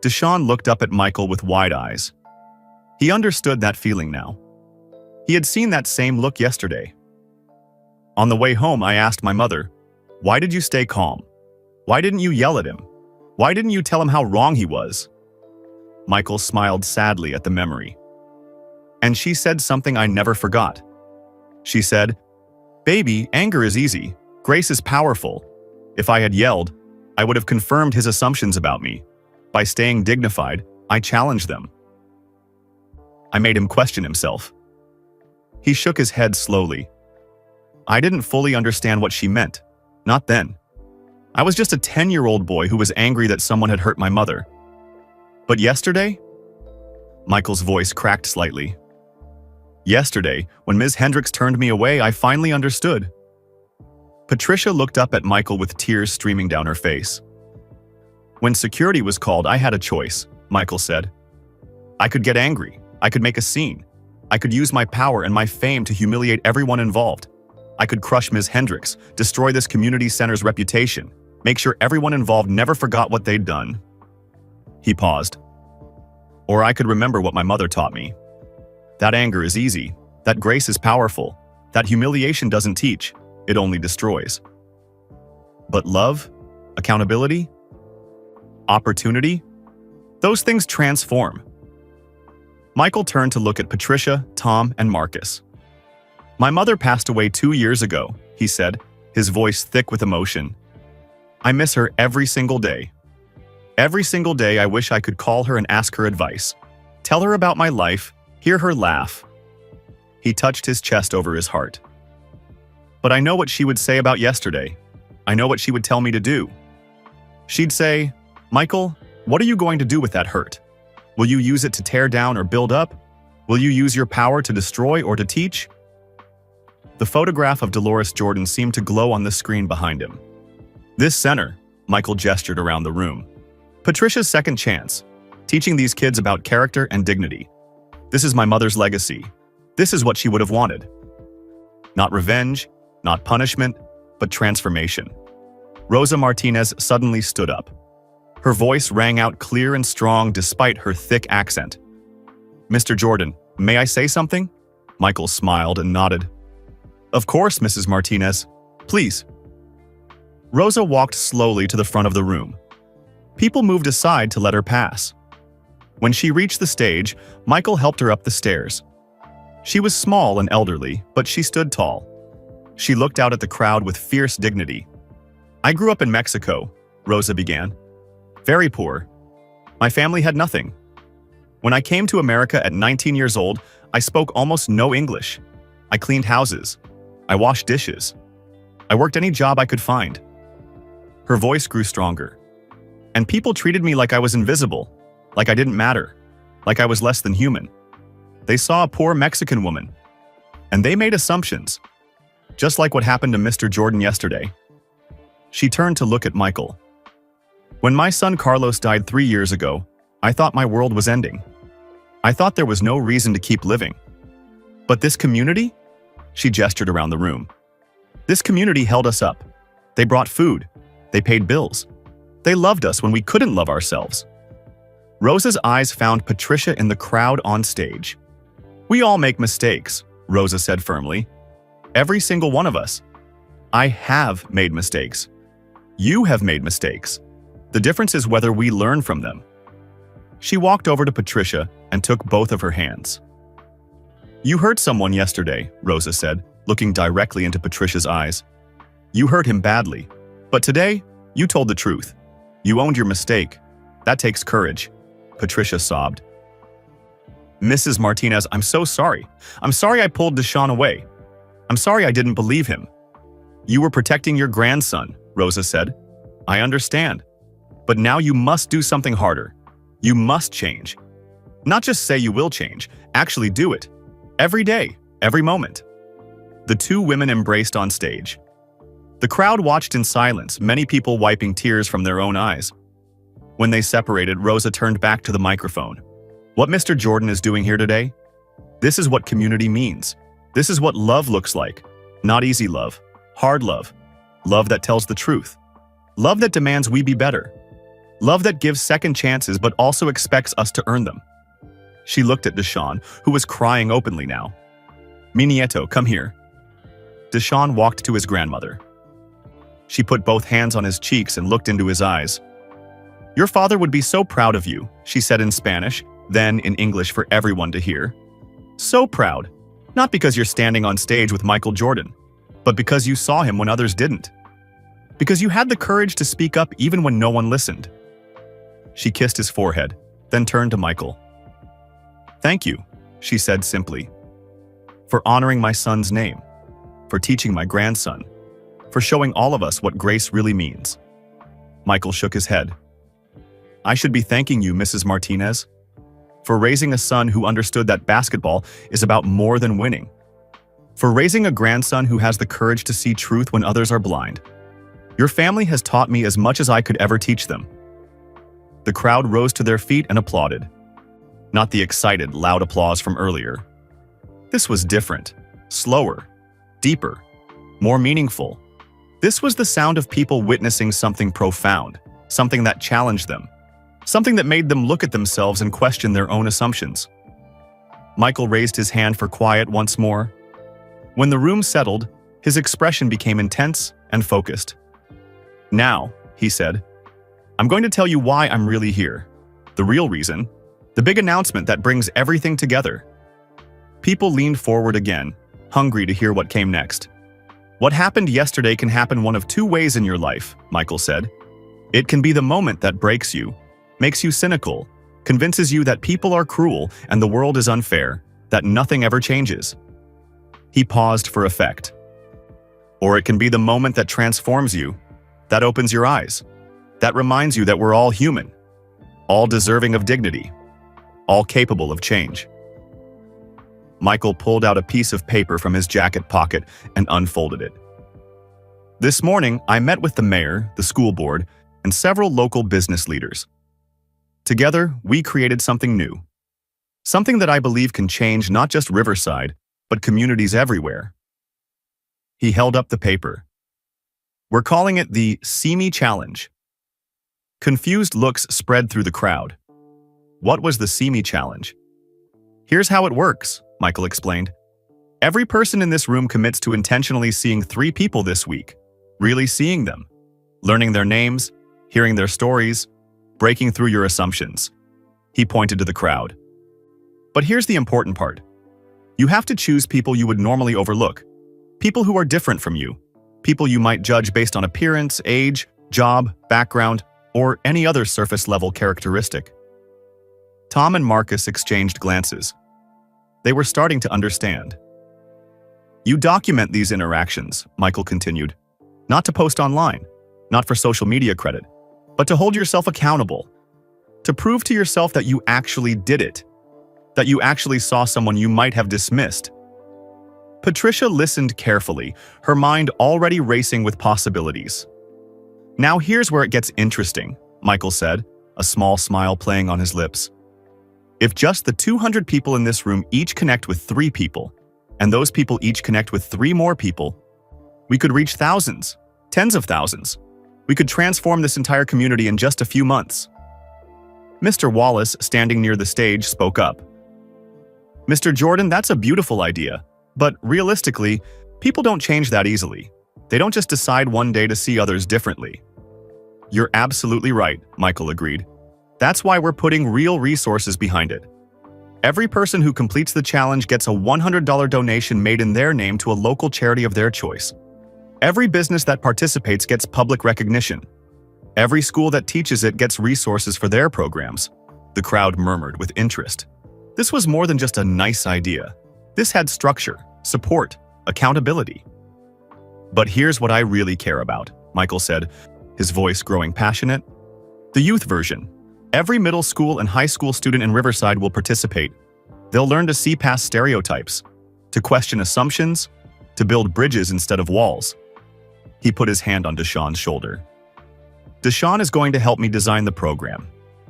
Deshawn looked up at Michael with wide eyes. He understood that feeling now. He had seen that same look yesterday. On the way home, I asked my mother, "Why did you stay calm? Why didn't you yell at him? Why didn't you tell him how wrong he was?" Michael smiled sadly at the memory. And she said something I never forgot. She said, "Baby, anger is easy. Grace is powerful. If I had yelled, I would have confirmed his assumptions about me. By staying dignified, I challenged them. I made him question himself." He shook his head slowly. I didn't fully understand what she meant. Not then. I was just a 10-year-old boy who was angry that someone had hurt my mother. But yesterday? Michael's voice cracked slightly. Yesterday, when Ms. Hendricks turned me away, I finally understood. Patricia looked up at Michael with tears streaming down her face. When security was called, I had a choice, Michael said. I could get angry. I could make a scene. I could use my power and my fame to humiliate everyone involved. I could crush Ms. Hendricks, destroy this community center's reputation, make sure everyone involved never forgot what they'd done. He paused. Or I could remember what my mother taught me. That anger is easy. That grace is powerful. That humiliation doesn't teach. It only destroys. But love, accountability, opportunity, those things transform. Michael turned to look at Patricia, Tom, and Marcus. My mother passed away 2 years ago, he said, his voice thick with emotion. I miss her every single day. Every single day I wish I could call her and ask her advice. Tell her about my life, hear her laugh. He touched his chest over his heart. But I know what she would say about yesterday. I know what she would tell me to do. She'd say, Michael, what are you going to do with that hurt? Will you use it to tear down or build up? Will you use your power to destroy or to teach? The photograph of Dolores Jordan seemed to glow on the screen behind him. This center, Michael gestured around the room. Patricia's second chance, teaching these kids about character and dignity. This is my mother's legacy. This is what she would have wanted. Not revenge, not punishment, but transformation. Rosa Martinez suddenly stood up. Her voice rang out clear and strong despite her thick accent. Mr. Jordan, may I say something? Michael smiled and nodded. Of course, Mrs. Martinez. Please. Rosa walked slowly to the front of the room. People moved aside to let her pass. When she reached the stage, Michael helped her up the stairs. She was small and elderly, but she stood tall. She looked out at the crowd with fierce dignity. I grew up in Mexico, Rosa began. Very poor. My family had nothing. When I came to America at 19 years old, I spoke almost no English. I cleaned houses. I washed dishes. I worked any job I could find. Her voice grew stronger. And people treated me like I was invisible, like I didn't matter, like I was less than human. They saw a poor Mexican woman, and they made assumptions, just like what happened to Mr. Jordan yesterday. She turned to look at Michael. When my son Carlos died 3 years ago, I thought my world was ending. I thought there was no reason to keep living. But this community? She gestured around the room. This community held us up. They brought food. They paid bills. They loved us when we couldn't love ourselves. Rosa's eyes found Patricia in the crowd on stage. We all make mistakes, Rosa said firmly. Every single one of us. I have made mistakes. You have made mistakes. The difference is whether we learn from them. She walked over to Patricia and took both of her hands. You hurt someone yesterday, Rosa said, looking directly into Patricia's eyes. You hurt him badly. But today, you told the truth. You owned your mistake. That takes courage. Patricia sobbed. Mrs. Martinez, I'm so sorry. I'm sorry I pulled Deshaun away. I'm sorry I didn't believe him. You were protecting your grandson, Rosa said. I understand. But now you must do something harder. You must change. Not just say you will change, actually do it. Every day, every moment. The two women embraced on stage. The crowd watched in silence, many people wiping tears from their own eyes. When they separated, Rosa turned back to the microphone. What Mr. Jordan is doing here today? This is what community means. This is what love looks like. Not easy love, hard love. Love that tells the truth. Love that demands we be better. Love that gives second chances but also expects us to earn them. She looked at Deshaun, who was crying openly now. Mi nieto, come here. Deshaun walked to his grandmother. She put both hands on his cheeks and looked into his eyes. Your father would be so proud of you, she said in Spanish, then in English for everyone to hear. So proud, not because you're standing on stage with Michael Jordan, but because you saw him when others didn't. Because you had the courage to speak up even when no one listened. She kissed his forehead, then turned to Michael. Thank you, she said simply, for honoring my son's name, for teaching my grandson, for showing all of us what grace really means. Michael shook his head. I should be thanking you, Mrs. Martinez, for raising a son who understood that basketball is about more than winning, for raising a grandson who has the courage to see truth when others are blind. Your family has taught me as much as I could ever teach them. The crowd rose to their feet and applauded. Not the excited, loud applause from earlier. This was different, slower, deeper, more meaningful. This was the sound of people witnessing something profound, something that challenged them, something that made them look at themselves and question their own assumptions. Michael raised his hand for quiet once more. When the room settled, his expression became intense and focused. Now, he said, I'm going to tell you why I'm really here. The real reason. The big announcement that brings everything together. People leaned forward again, hungry to hear what came next. What happened yesterday can happen one of two ways in your life, Michael said. It can be the moment that breaks you, makes you cynical, convinces you that people are cruel and the world is unfair, that nothing ever changes. He paused for effect. Or it can be the moment that transforms you, that opens your eyes, that reminds you that we're all human, all deserving of dignity, all capable of change. Michael pulled out a piece of paper from his jacket pocket and unfolded it. This morning, I met with the mayor, the school board, and several local business leaders. Together, we created something new. Something that I believe can change not just Riverside, but communities everywhere. He held up the paper. We're calling it the See Me Challenge. Confused looks spread through the crowd. What was the See Me Challenge? Here's how it works, Michael explained. Every person in this room commits to intentionally seeing 3 people this week, really seeing them, learning their names, hearing their stories, breaking through your assumptions. He pointed to the crowd. But here's the important part. You have to choose people you would normally overlook, people who are different from you, people you might judge based on appearance, age, job, background, or any other surface-level characteristic. Tom and Marcus exchanged glances. They were starting to understand. You document these interactions, Michael continued, not to post online, not for social media credit, but to hold yourself accountable, to prove to yourself that you actually did it, that you actually saw someone you might have dismissed. Patricia listened carefully, her mind already racing with possibilities. Now here's where it gets interesting, Michael said, a small smile playing on his lips. If just the 200 people in this room each connect with 3 people, and those people each connect with 3 more people, we could reach thousands, tens of thousands. We could transform this entire community in just a few months. Mr. Wallace, standing near the stage, spoke up. Mr. Jordan, that's a beautiful idea, but realistically, people don't change that easily. They don't just decide one day to see others differently. You're absolutely right, Michael agreed. That's why we're putting real resources behind it. Every person who completes the challenge gets a $100 donation made in their name to a local charity of their choice. Every business that participates gets public recognition. Every school that teaches it gets resources for their programs. The crowd murmured with interest. This was more than just a nice idea. This had structure, support, accountability. But here's what I really care about, Michael said, his voice growing passionate. The youth version. Every middle school and high school student in Riverside will participate. They'll learn to see past stereotypes, to question assumptions, to build bridges instead of walls. He put his hand on Deshaun's shoulder. Deshaun is going to help me design the program,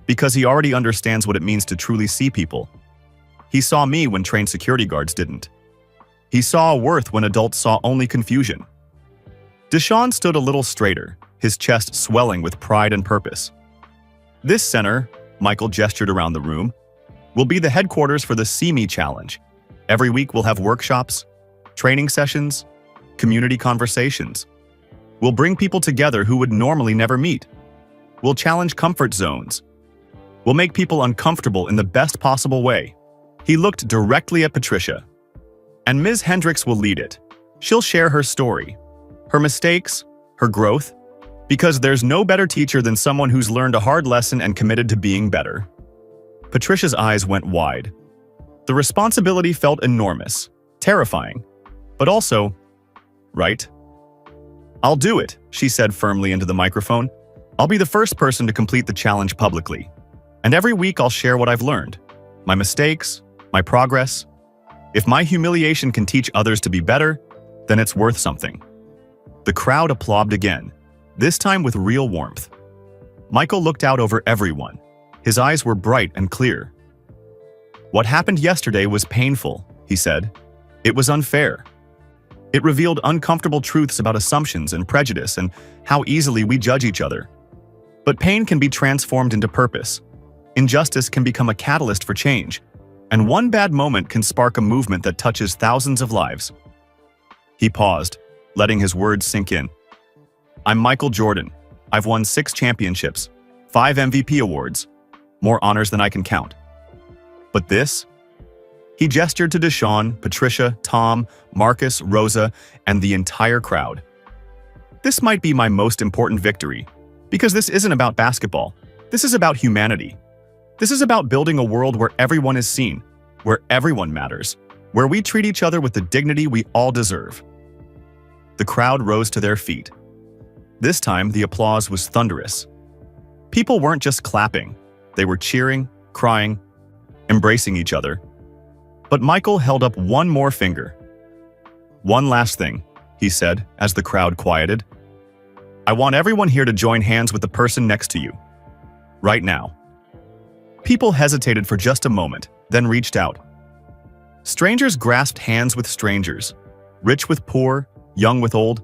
because he already understands what it means to truly see people. He saw me when trained security guards didn't. He saw a worth when adults saw only confusion. Deshaun stood a little straighter, his chest swelling with pride and purpose. This center, Michael gestured around the room, will be the headquarters for the See Me Challenge. Every week we'll have workshops, training sessions, community conversations. We'll bring people together who would normally never meet. We'll challenge comfort zones. We'll make people uncomfortable in the best possible way. He looked directly at Patricia. And Ms. Hendricks will lead it. She'll share her story, her mistakes, her growth, because there's no better teacher than someone who's learned a hard lesson and committed to being better. Patricia's eyes went wide. The responsibility felt enormous, terrifying, but also, right? I'll do it, she said firmly into the microphone. I'll be the first person to complete the challenge publicly. And every week I'll share what I've learned, my mistakes, my progress. If my humiliation can teach others to be better, then it's worth something. The crowd applauded again, this time with real warmth. Michael looked out over everyone. His eyes were bright and clear. What happened yesterday was painful, he said. It was unfair. It revealed uncomfortable truths about assumptions and prejudice and how easily we judge each other. But pain can be transformed into purpose. Injustice can become a catalyst for change. And one bad moment can spark a movement that touches thousands of lives. He paused, letting his words sink in. I'm Michael Jordan. I've won 6 championships, 5 MVP awards, more honors than I can count. But this? He gestured to Deshaun, Patricia, Tom, Marcus, Rosa, and the entire crowd. This might be my most important victory, because this isn't about basketball. This is about humanity. This is about building a world where everyone is seen, where everyone matters, where we treat each other with the dignity we all deserve. The crowd rose to their feet. This time, the applause was thunderous. People weren't just clapping. They were cheering, crying, embracing each other. But Michael held up one more finger. One last thing, he said, as the crowd quieted. I want everyone here to join hands with the person next to you. Right now. People hesitated for just a moment, then reached out. Strangers grasped hands with strangers, rich with poor, young with old,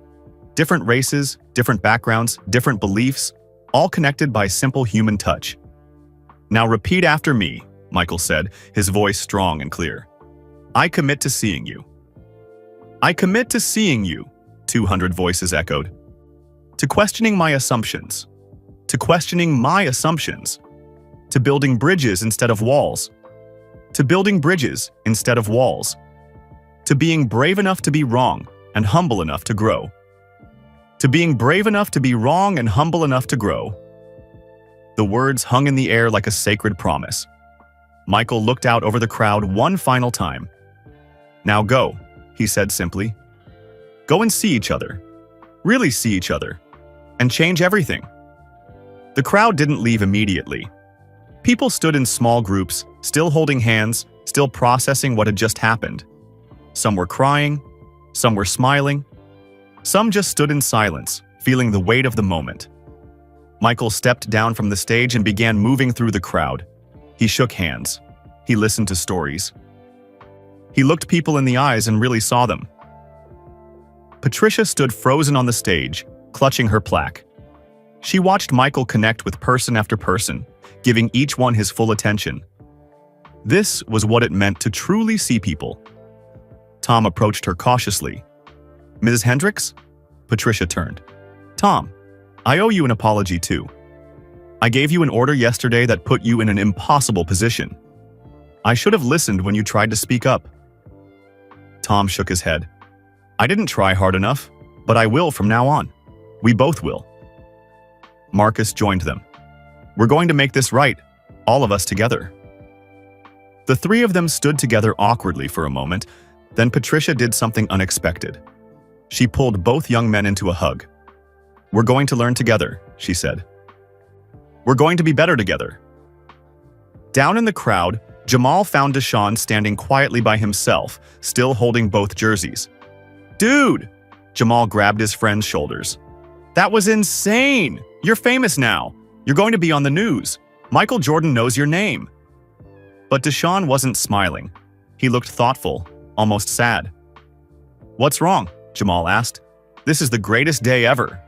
different races, different backgrounds, different beliefs, all connected by simple human touch. Now repeat after me, Michael said, his voice strong and clear. I commit to seeing you. I commit to seeing you, 200 voices echoed. To questioning my assumptions. To questioning my assumptions. To building bridges instead of walls. To building bridges instead of walls. To being brave enough to be wrong and humble enough to grow. To being brave enough to be wrong and humble enough to grow. The words hung in the air like a sacred promise. Michael looked out over the crowd one final time. Now go, he said simply. Go and see each other. Really see each other. And change everything. The crowd didn't leave immediately. People stood in small groups, still holding hands, still processing what had just happened. Some were crying, some were smiling. Some just stood in silence, feeling the weight of the moment. Michael stepped down from the stage and began moving through the crowd. He shook hands. He listened to stories. He looked people in the eyes and really saw them. Patricia stood frozen on the stage, clutching her plaque. She watched Michael connect with person after person, giving each one his full attention. This was what it meant to truly see people. Tom approached her cautiously. "Ms. Hendricks?" Patricia turned. "Tom, I owe you an apology too. I gave you an order yesterday that put you in an impossible position. I should have listened when you tried to speak up." Tom shook his head. "I didn't try hard enough, but I will from now on. We both will." Marcus joined them. "We're going to make this right, all of us together." The three of them stood together awkwardly for a moment, then Patricia did something unexpected. She pulled both young men into a hug. "We're going to learn together," she said. "We're going to be better together." Down in the crowd, Jamal found Deshaun standing quietly by himself, still holding both jerseys. "Dude!" Jamal grabbed his friend's shoulders. "That was insane! You're famous now. You're going to be on the news. Michael Jordan knows your name." But Deshaun wasn't smiling. He looked thoughtful, almost sad. "What's wrong?" Jamal asked. "This is the greatest day ever."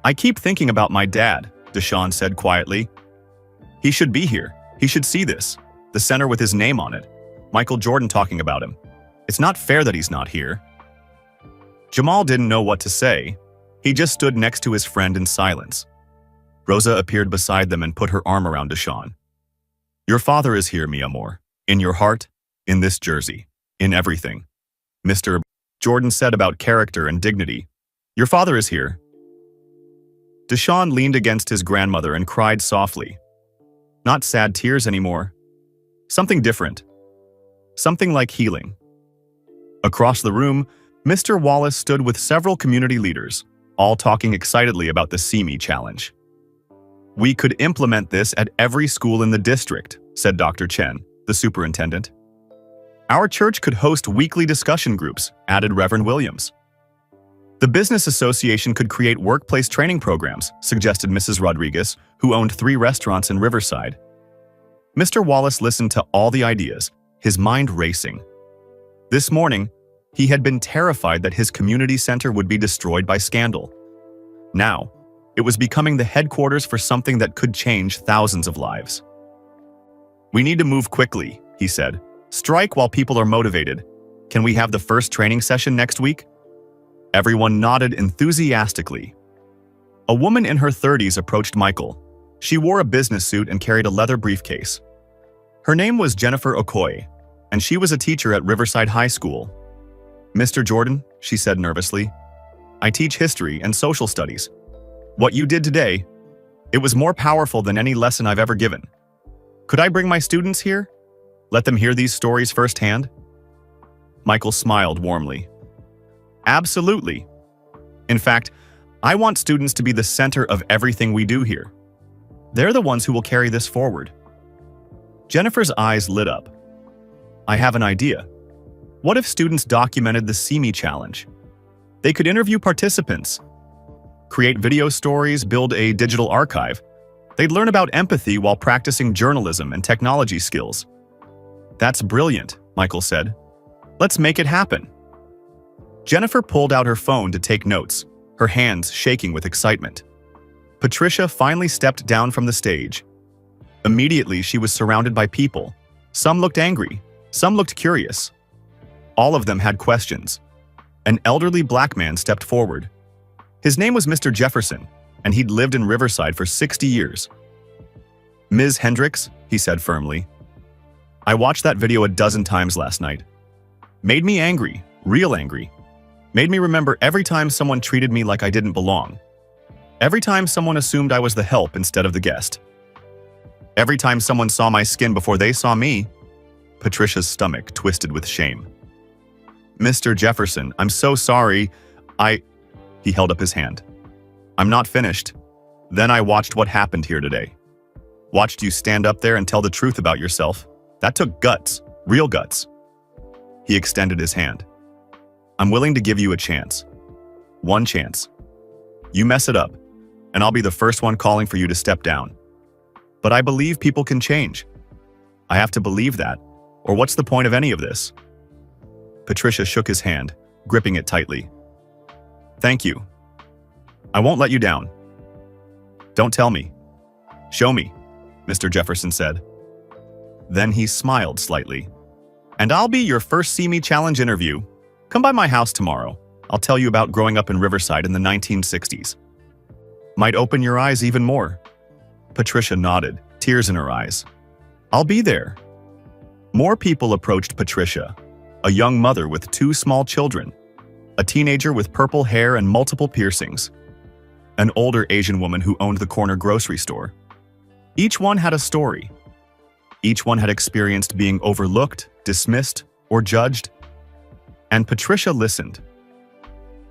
"I keep thinking about my dad," Deshaun said quietly. "He should be here. He should see this. The center with his name on it. Michael Jordan talking about him. It's not fair that he's not here." Jamal didn't know what to say. He just stood next to his friend in silence. Rosa appeared beside them and put her arm around Deshaun. "Your father is here, mi amor. In your heart, in this jersey, in everything. Mr. Jordan said about character and dignity. Your father is here." Deshaun leaned against his grandmother and cried softly. Not sad tears anymore. Something different. Something like healing. Across the room, Mr. Wallace stood with several community leaders, all talking excitedly about the See Me Challenge. "We could implement this at every school in the district," said Dr. Chen, the superintendent. "Our church could host weekly discussion groups," added Reverend Williams. "The Business Association could create workplace training programs," suggested Mrs. Rodriguez, who owned 3 restaurants in Riverside. Mr. Wallace listened to all the ideas, his mind racing. This morning, he had been terrified that his community center would be destroyed by scandal. Now, it was becoming the headquarters for something that could change thousands of lives. "We need to move quickly," he said. "Strike while people are motivated. Can we have the first training session next week?" Everyone nodded enthusiastically. A woman in her 30s approached Michael. She wore a business suit and carried a leather briefcase. Her name was Jennifer Okoye, and she was a teacher at Riverside High School. "Mr. Jordan," she said nervously, "I teach history and social studies. What you did today, it was more powerful than any lesson I've ever given. Could I bring my students here? Let them hear these stories firsthand?" Michael smiled warmly. "Absolutely. In fact, I want students to be the center of everything we do here. They're the ones who will carry this forward." Jennifer's eyes lit up. "I have an idea. What if students documented the See Me Challenge? They could interview participants, create video stories, build a digital archive. They'd learn about empathy while practicing journalism and technology skills." "That's brilliant," Michael said. "Let's make it happen." Jennifer pulled out her phone to take notes, her hands shaking with excitement. Patricia finally stepped down from the stage. Immediately, she was surrounded by people. Some looked angry, some looked curious. All of them had questions. An elderly black man stepped forward. His name was Mr. Jefferson, and he'd lived in Riverside for 60 years. "Ms. Hendricks," he said firmly, "I watched that video a dozen times last night. Made me angry, real angry. Made me remember every time someone treated me like I didn't belong. Every time someone assumed I was the help instead of the guest. Every time someone saw my skin before they saw me." Patricia's stomach twisted with shame. "Mr. Jefferson, I'm so sorry. He held up his hand. "I'm not finished. Then I watched what happened here today. Watched you stand up there and tell the truth about yourself. That took guts, real guts." He extended his hand. "I'm willing to give you a chance. One chance. You mess it up, and I'll be the first one calling for you to step down. But I believe people can change. I have to believe that, or what's the point of any of this?" Patricia shook his hand, gripping it tightly. Thank you. I won't let you down. Don't tell me. Show me, Mr. Jefferson said. Then he smiled slightly. And I'll be your first See Me Challenge interview. Come by my house tomorrow. I'll tell you about growing up in Riverside in the 1960s. Might open your eyes even more. Patricia nodded, tears in her eyes. I'll be there. More people approached Patricia, a young mother with 2 small children, a teenager with purple hair and multiple piercings, an older Asian woman who owned the corner grocery store. Each one had a story. Each one had experienced being overlooked, dismissed, or judged. And Patricia listened.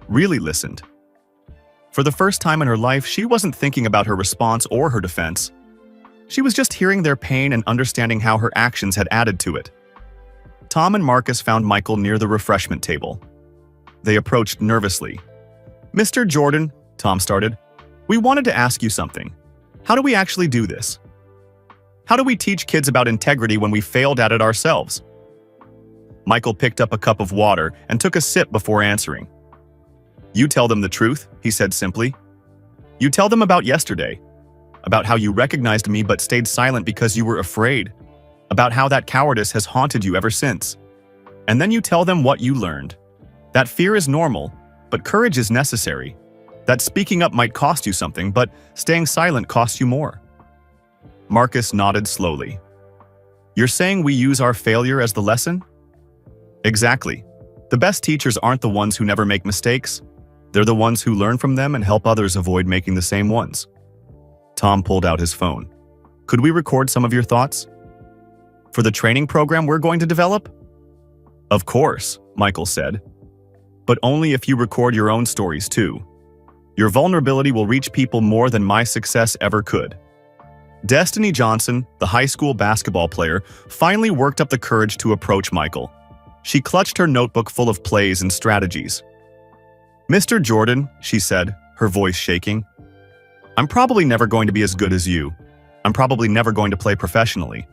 Really listened. For the first time in her life, she wasn't thinking about her response or her defense. She was just hearing their pain and understanding how her actions had added to it. Tom and Marcus found Michael near the refreshment table. They approached nervously. Mr. Jordan, Tom started, we wanted to ask you something. How do we actually do this? How do we teach kids about integrity when we failed at it ourselves? Michael picked up a cup of water and took a sip before answering. You tell them the truth, he said simply. You tell them about yesterday, about how you recognized me but stayed silent because you were afraid, about how that cowardice has haunted you ever since. And then you tell them what you learned. That fear is normal, but courage is necessary. That speaking up might cost you something, but staying silent costs you more. Marcus nodded slowly. You're saying we use our failure as the lesson? Exactly. The best teachers aren't the ones who never make mistakes. They're the ones who learn from them and help others avoid making the same ones. Tom pulled out his phone. Could we record some of your thoughts? For the training program we're going to develop? Of course, Michael said. But only if you record your own stories too. Your vulnerability will reach people more than my success ever could. Destiny Johnson, the high school basketball player, finally worked up the courage to approach Michael. She clutched her notebook full of plays and strategies. Mr. Jordan, she said, her voice shaking, I'm probably never going to be as good as you. I'm probably never going to play professionally.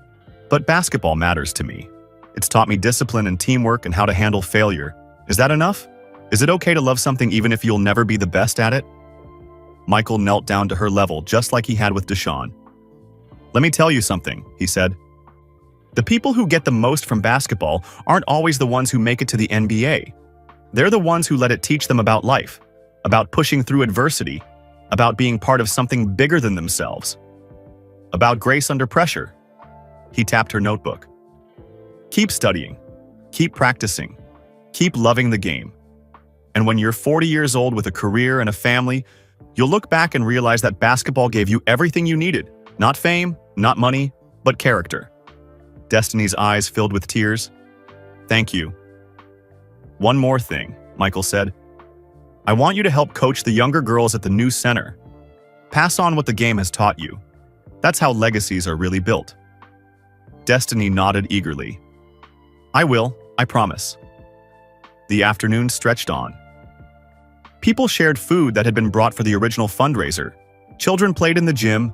But basketball matters to me. It's taught me discipline and teamwork and how to handle failure. Is that enough? Is it okay to love something even if you'll never be the best at it? Michael knelt down to her level just like he had with Deshaun. Let me tell you something, he said. The people who get the most from basketball aren't always the ones who make it to the NBA. They're the ones who let it teach them about life, about pushing through adversity, about being part of something bigger than themselves, about grace under pressure. He tapped her notebook. Keep studying, keep practicing, keep loving the game. And when you're 40 years old with a career and a family, you'll look back and realize that basketball gave you everything you needed. Not fame, not money, but character. Destiny's eyes filled with tears. Thank you. One more thing, Michael said. I want you to help coach the younger girls at the new center. Pass on what the game has taught you. That's how legacies are really built. Destiny nodded eagerly. I will, I promise. The afternoon stretched on. People shared food that had been brought for the original fundraiser. Children played in the gym.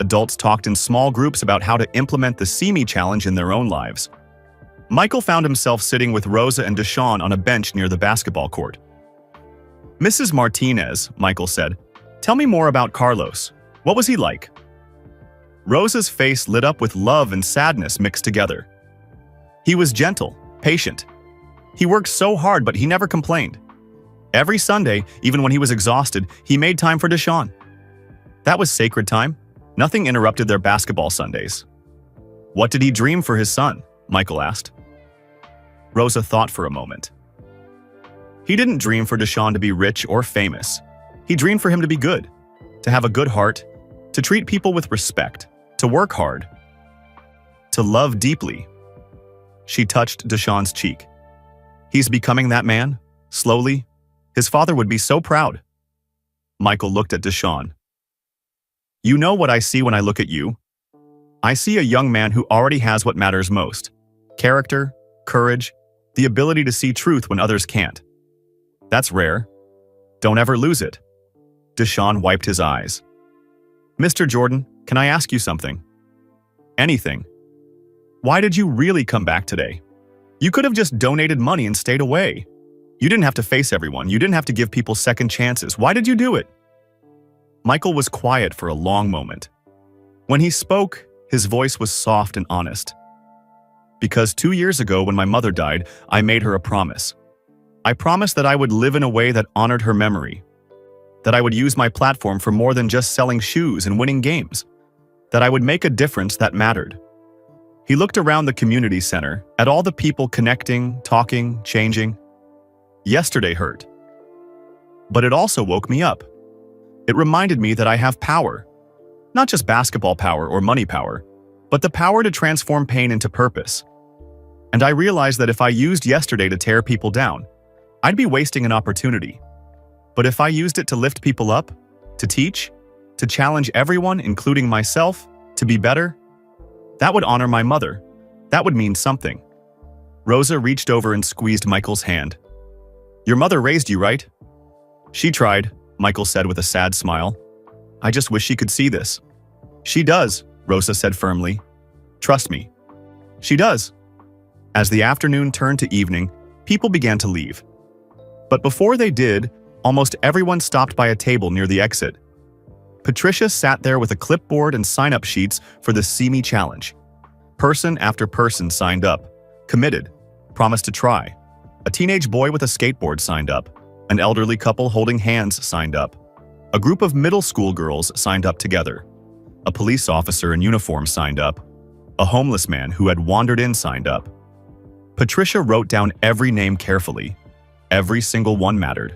Adults talked in small groups about how to implement the See Me Challenge in their own lives. Michael found himself sitting with Rosa and Deshaun on a bench near the basketball court. Mrs. Martinez, Michael said, tell me more about Carlos. What was he like? Rosa's face lit up with love and sadness mixed together. He was gentle, patient. He worked so hard, but he never complained. Every Sunday, even when he was exhausted, he made time for Deshaun. That was sacred time. Nothing interrupted their basketball Sundays. What did he dream for his son? Michael asked. Rosa thought for a moment. He didn't dream for Deshaun to be rich or famous. He dreamed for him to be good, to have a good heart, to treat people with respect, to work hard, to love deeply. She touched Deshaun's cheek. He's becoming that man, slowly. His father would be so proud. Michael looked at Deshaun. You know what I see when I look at you? I see a young man who already has what matters most. Character, courage, the ability to see truth when others can't. That's rare. Don't ever lose it. Deshaun wiped his eyes. Mr. Jordan, can I ask you something? Anything. Why did you really come back today? You could have just donated money and stayed away. You didn't have to face everyone. You didn't have to give people second chances. Why did you do it? Michael was quiet for a long moment. When he spoke, his voice was soft and honest. Because 2 years ago, when my mother died, I made her a promise. I promised that I would live in a way that honored her memory. That I would use my platform for more than just selling shoes and winning games. That I would make a difference that mattered. He looked around the community center, at all the people connecting, talking, changing. Yesterday hurt. But it also woke me up. It reminded me that I have power. Not just basketball power or money power, but the power to transform pain into purpose. And I realized that if I used yesterday to tear people down, I'd be wasting an opportunity. But if I used it to lift people up, to teach, to challenge everyone, including myself, to be better, that would honor my mother. That would mean something. Rosa reached over and squeezed Michael's hand. Your mother raised you, right? She tried, Michael said with a sad smile. I just wish she could see this. She does, Rosa said firmly. Trust me. She does. As the afternoon turned to evening, people began to leave. But before they did, almost everyone stopped by a table near the exit. Patricia sat there with a clipboard and sign-up sheets for the See Me Challenge. Person after person signed up, committed, promised to try. A teenage boy with a skateboard signed up. An elderly couple holding hands signed up. A group of middle school girls signed up together. A police officer in uniform signed up. A homeless man who had wandered in signed up. Patricia wrote down every name carefully. Every single one mattered.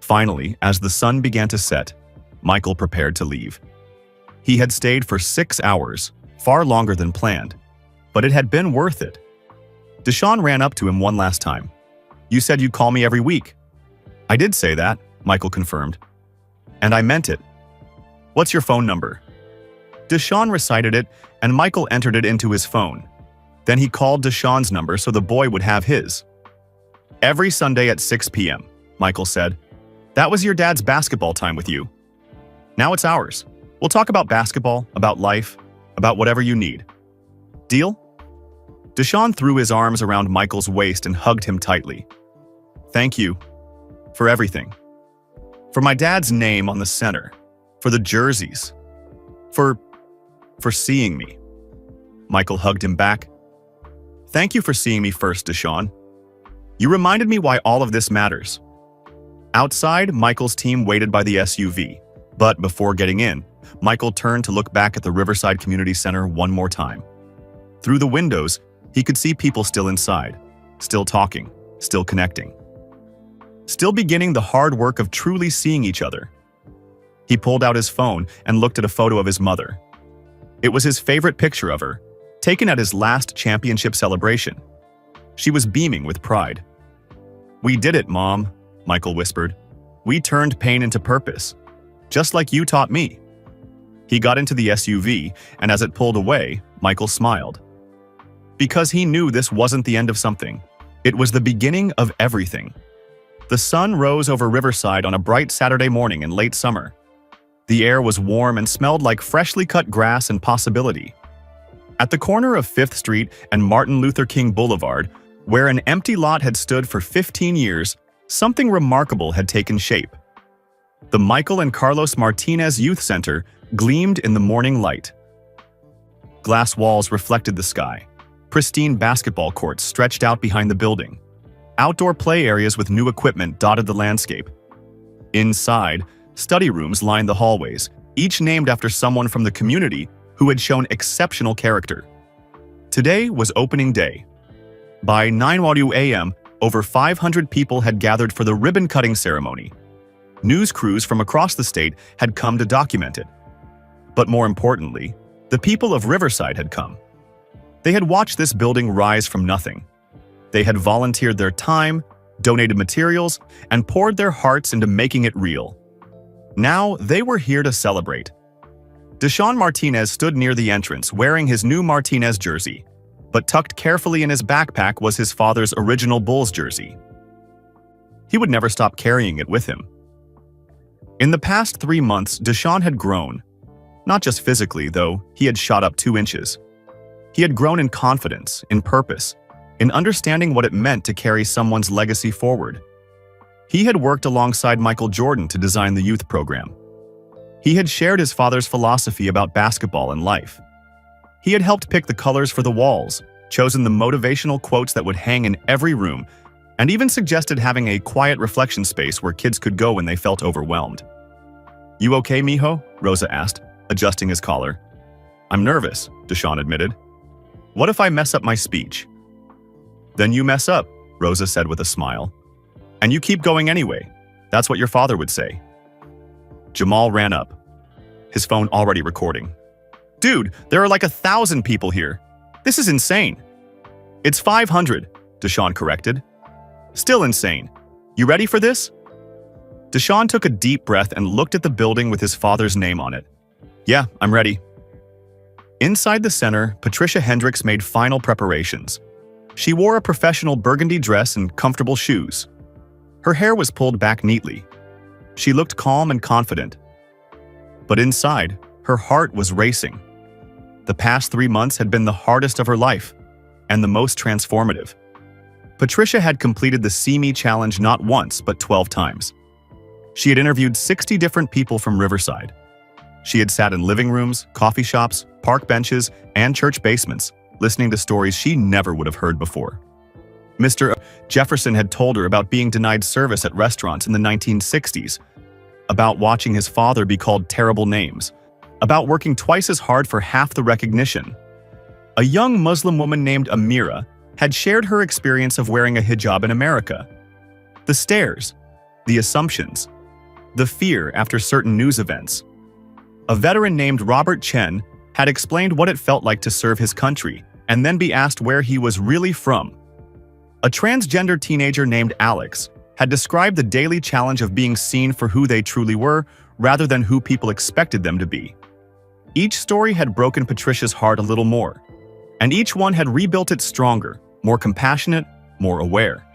Finally, as the sun began to set, Michael prepared to leave. He had stayed for 6 hours, far longer than planned, but it had been worth it. Deshawn ran up to him one last time. You said you'd call me every week. I did say that, Michael confirmed. And I meant it. What's your phone number? Deshawn recited it, and Michael entered it into his phone. Then he called Deshawn's number so the boy would have his. Every Sunday at 6 p.m., Michael said. That was your dad's basketball time with you. Now it's ours. We'll talk about basketball, about life, about whatever you need. Deal? Deshawn threw his arms around Michael's waist and hugged him tightly. Thank you. For everything. For my dad's name on the center. For the jerseys. For seeing me. Michael hugged him back. Thank you for seeing me first, Deshawn. You reminded me why all of this matters. Outside, Michael's team waited by the SUV. But before getting in, Michael turned to look back at the Riverside Community Center one more time. Through the windows, he could see people still inside, still talking, still connecting. Still beginning the hard work of truly seeing each other. He pulled out his phone and looked at a photo of his mother. It was his favorite picture of her, taken at his last championship celebration. She was beaming with pride. We did it, Mom, Michael whispered. We turned pain into purpose, just like you taught me. He got into the SUV, and as it pulled away, Michael smiled. Because he knew this wasn't the end of something. It was the beginning of everything. The sun rose over Riverside on a bright Saturday morning in late summer. The air was warm and smelled like freshly cut grass and possibility. At the corner of 5th Street and Martin Luther King Boulevard, where an empty lot had stood for 15 years, something remarkable had taken shape. The Michael and Carlos Martinez Youth Center gleamed in the morning light. Glass walls reflected the sky. Pristine basketball courts stretched out behind the building. Outdoor play areas with new equipment dotted the landscape. Inside, study rooms lined the hallways, each named after someone from the community who had shown exceptional character. Today was opening day. By 9:00 a.m., over 500 people had gathered for the ribbon-cutting ceremony. News crews from across the state had come to document it. But more importantly, the people of Riverside had come. They had watched this building rise from nothing. They had volunteered their time, donated materials, and poured their hearts into making it real. Now, they were here to celebrate. Deshawn Martinez stood near the entrance wearing his new Martinez jersey, but tucked carefully in his backpack was his father's original Bulls jersey. He would never stop carrying it with him. In the past 3 months, Deshawn had grown. Not just physically, though, he had shot up 2 inches. He had grown in confidence, in purpose, in understanding what it meant to carry someone's legacy forward. He had worked alongside Michael Jordan to design the youth program. He had shared his father's philosophy about basketball and life. He had helped pick the colors for the walls, chosen the motivational quotes that would hang in every room, and even suggested having a quiet reflection space where kids could go when they felt overwhelmed. "You okay, mijo?" Rosa asked, adjusting his collar. "I'm nervous," Deshaun admitted. "What if I mess up my speech?" "Then you mess up," Rosa said with a smile. "And you keep going anyway. That's what your father would say." Jamal ran up, his phone already recording. "Dude, there are like 1,000 people here. This is insane." "It's 500, Deshaun corrected. "Still insane. You ready for this?" Deshaun took a deep breath and looked at the building with his father's name on it. "Yeah, I'm ready." Inside the center, Patricia Hendricks made final preparations. She wore a professional burgundy dress and comfortable shoes. Her hair was pulled back neatly. She looked calm and confident. But inside, her heart was racing. The past 3 months had been the hardest of her life, and the most transformative. Patricia had completed the See Me challenge not once, but 12 times. She had interviewed 60 different people from Riverside. She had sat in living rooms, coffee shops, park benches, and church basements, listening to stories she never would have heard before. Mr. Jefferson had told her about being denied service at restaurants in the 1960s, about watching his father be called terrible names, about working twice as hard for half the recognition. A young Muslim woman named Amira had shared her experience of wearing a hijab in America. The stares, the assumptions, the fear after certain news events. A veteran named Robert Chen had explained what it felt like to serve his country and then be asked where he was really from. A transgender teenager named Alex had described the daily challenge of being seen for who they truly were rather than who people expected them to be. Each story had broken Patricia's heart a little more, and each one had rebuilt it stronger, more compassionate, more aware.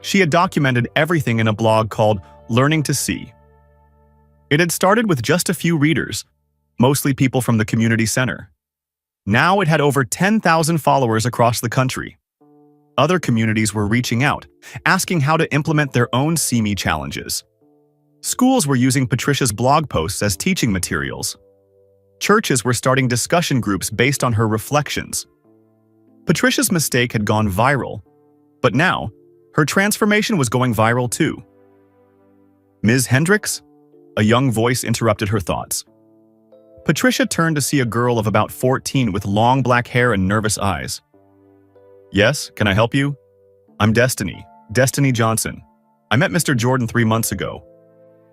She had documented everything in a blog called Learning to See. It had started with just a few readers, mostly people from the community center. Now it had over 10,000 followers across the country. Other communities were reaching out, asking how to implement their own See Me challenges. Schools were using Patricia's blog posts as teaching materials. Churches were starting discussion groups based on her reflections. Patricia's mistake had gone viral, but now, her transformation was going viral too. "Ms. Hendricks?" A young voice interrupted her thoughts. Patricia turned to see a girl of about 14 with long black hair and nervous eyes. "Yes, can I help you?" "I'm Destiny Johnson. I met Mr. Jordan 3 months ago.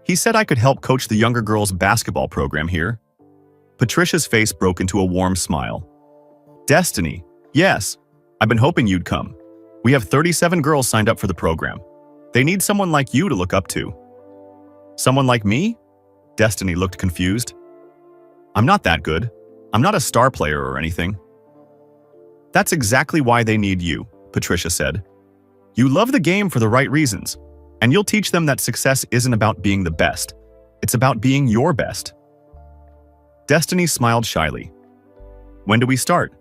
He said I could help coach the younger girls' basketball program here." Patricia's face broke into a warm smile. "Destiny, yes, I've been hoping you'd come. We have 37 girls signed up for the program. They need someone like you to look up to." "Someone like me?" Destiny looked confused. "I'm not that good. I'm not a star player or anything." "That's exactly why they need you," Patricia said. "You love the game for the right reasons, and you'll teach them that success isn't about being the best. It's about being your best." Destiny smiled shyly. "When do we start?"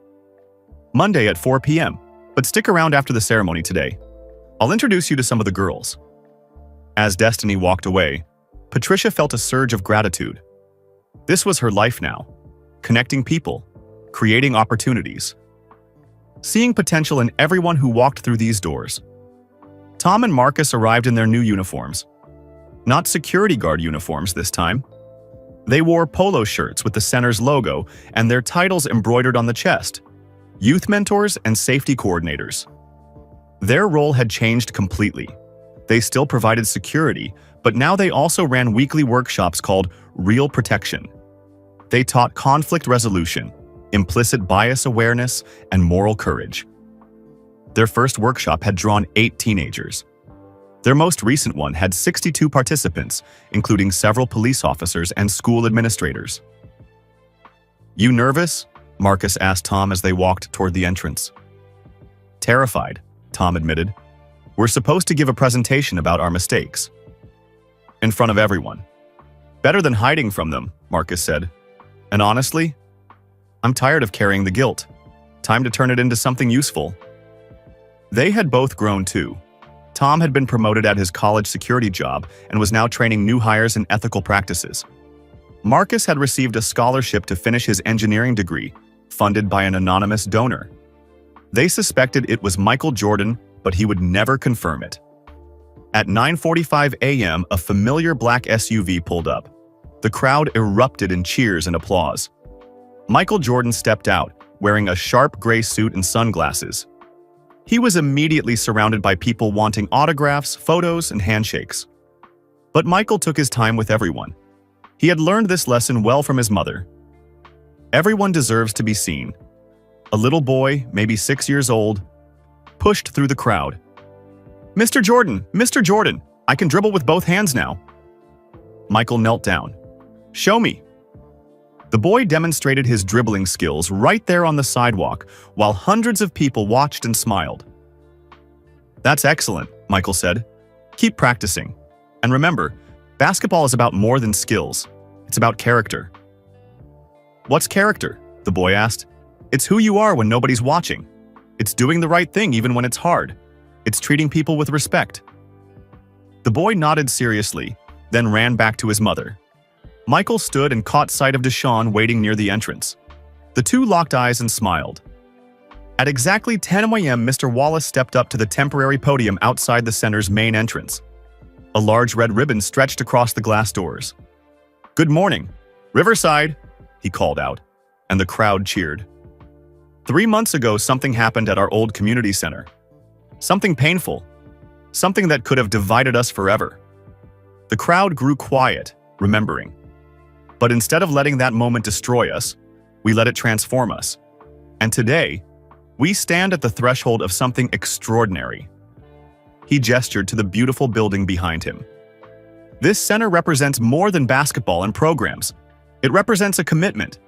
"Monday at 4 p.m., but stick around after the ceremony today. I'll introduce you to some of the girls." As Destiny walked away, Patricia felt a surge of gratitude. This was her life now, connecting people, creating opportunities, seeing potential in everyone who walked through these doors. Tom and Marcus arrived in their new uniforms. Not security guard uniforms this time. They wore polo shirts with the center's logo and their titles embroidered on the chest: Youth Mentors and Safety Coordinators. Their role had changed completely. They still provided security, but now they also ran weekly workshops called Real Protection. They taught conflict resolution, implicit bias awareness, and moral courage. Their first workshop had drawn 8 teenagers. Their most recent one had 62 participants, including several police officers and school administrators. "You nervous?" Marcus asked Tom as they walked toward the entrance. "Terrified," Tom admitted. "We're supposed to give a presentation about our mistakes." "In front of everyone." "Better than hiding from them," Marcus said. "And honestly, I'm tired of carrying the guilt. Time to turn it into something useful." They had both grown too. Tom had been promoted at his college security job and was now training new hires in ethical practices. Marcus had received a scholarship to finish his engineering degree, funded by an anonymous donor. They suspected it was Michael Jordan, but he would never confirm it. At 9:45 a.m., a familiar black SUV pulled up. The crowd erupted in cheers and applause. Michael Jordan stepped out, wearing a sharp gray suit and sunglasses. He was immediately surrounded by people wanting autographs, photos, and handshakes. But Michael took his time with everyone. He had learned this lesson well from his mother. Everyone deserves to be seen. A little boy, maybe 6 years old, pushed through the crowd. "Mr. Jordan, I can dribble with both hands now." Michael knelt down. "Show me." The boy demonstrated his dribbling skills right there on the sidewalk, while hundreds of people watched and smiled. "That's excellent," Michael said. "Keep practicing. And remember, basketball is about more than skills. It's about character." "What's character?" the boy asked. "It's who you are when nobody's watching. It's doing the right thing even when it's hard. It's treating people with respect." The boy nodded seriously, then ran back to his mother. Michael stood and caught sight of Deshaun waiting near the entrance. The two locked eyes and smiled. At exactly 10 a.m., Mr. Wallace stepped up to the temporary podium outside the center's main entrance. A large red ribbon stretched across the glass doors. "Good morning, Riverside," he called out, and the crowd cheered. 3 months ago, something happened at our old community center. Something painful. Something that could have divided us forever. The crowd grew quiet, remembering. But instead of letting that moment destroy us, we let it transform us. And today, we stand at the threshold of something extraordinary. He gestured to the beautiful building behind him. This center represents more than basketball and programs. It represents a commitment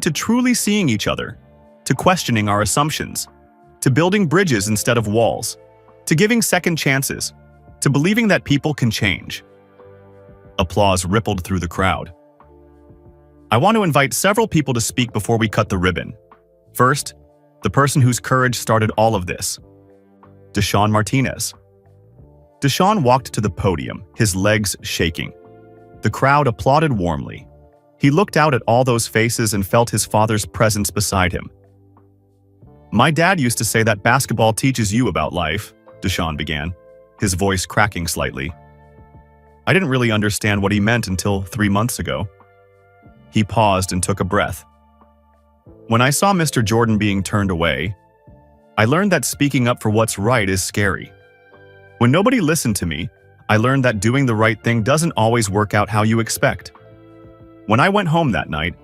to truly seeing each other, to questioning our assumptions, to building bridges instead of walls, to giving second chances, to believing that people can change. Applause rippled through the crowd. I want to invite several people to speak before we cut the ribbon. First, the person whose courage started all of this. Deshaun Martinez. Deshaun walked to the podium, his legs shaking. The crowd applauded warmly. He looked out at all those faces and felt his father's presence beside him. "My dad used to say that basketball teaches you about life," Deshaun began, his voice cracking slightly. "I didn't really understand what he meant until 3 months ago." He paused and took a breath. "When I saw Mr. Jordan being turned away, I learned that speaking up for what's right is scary. When nobody listened to me, I learned that doing the right thing doesn't always work out how you expect. When I went home that night,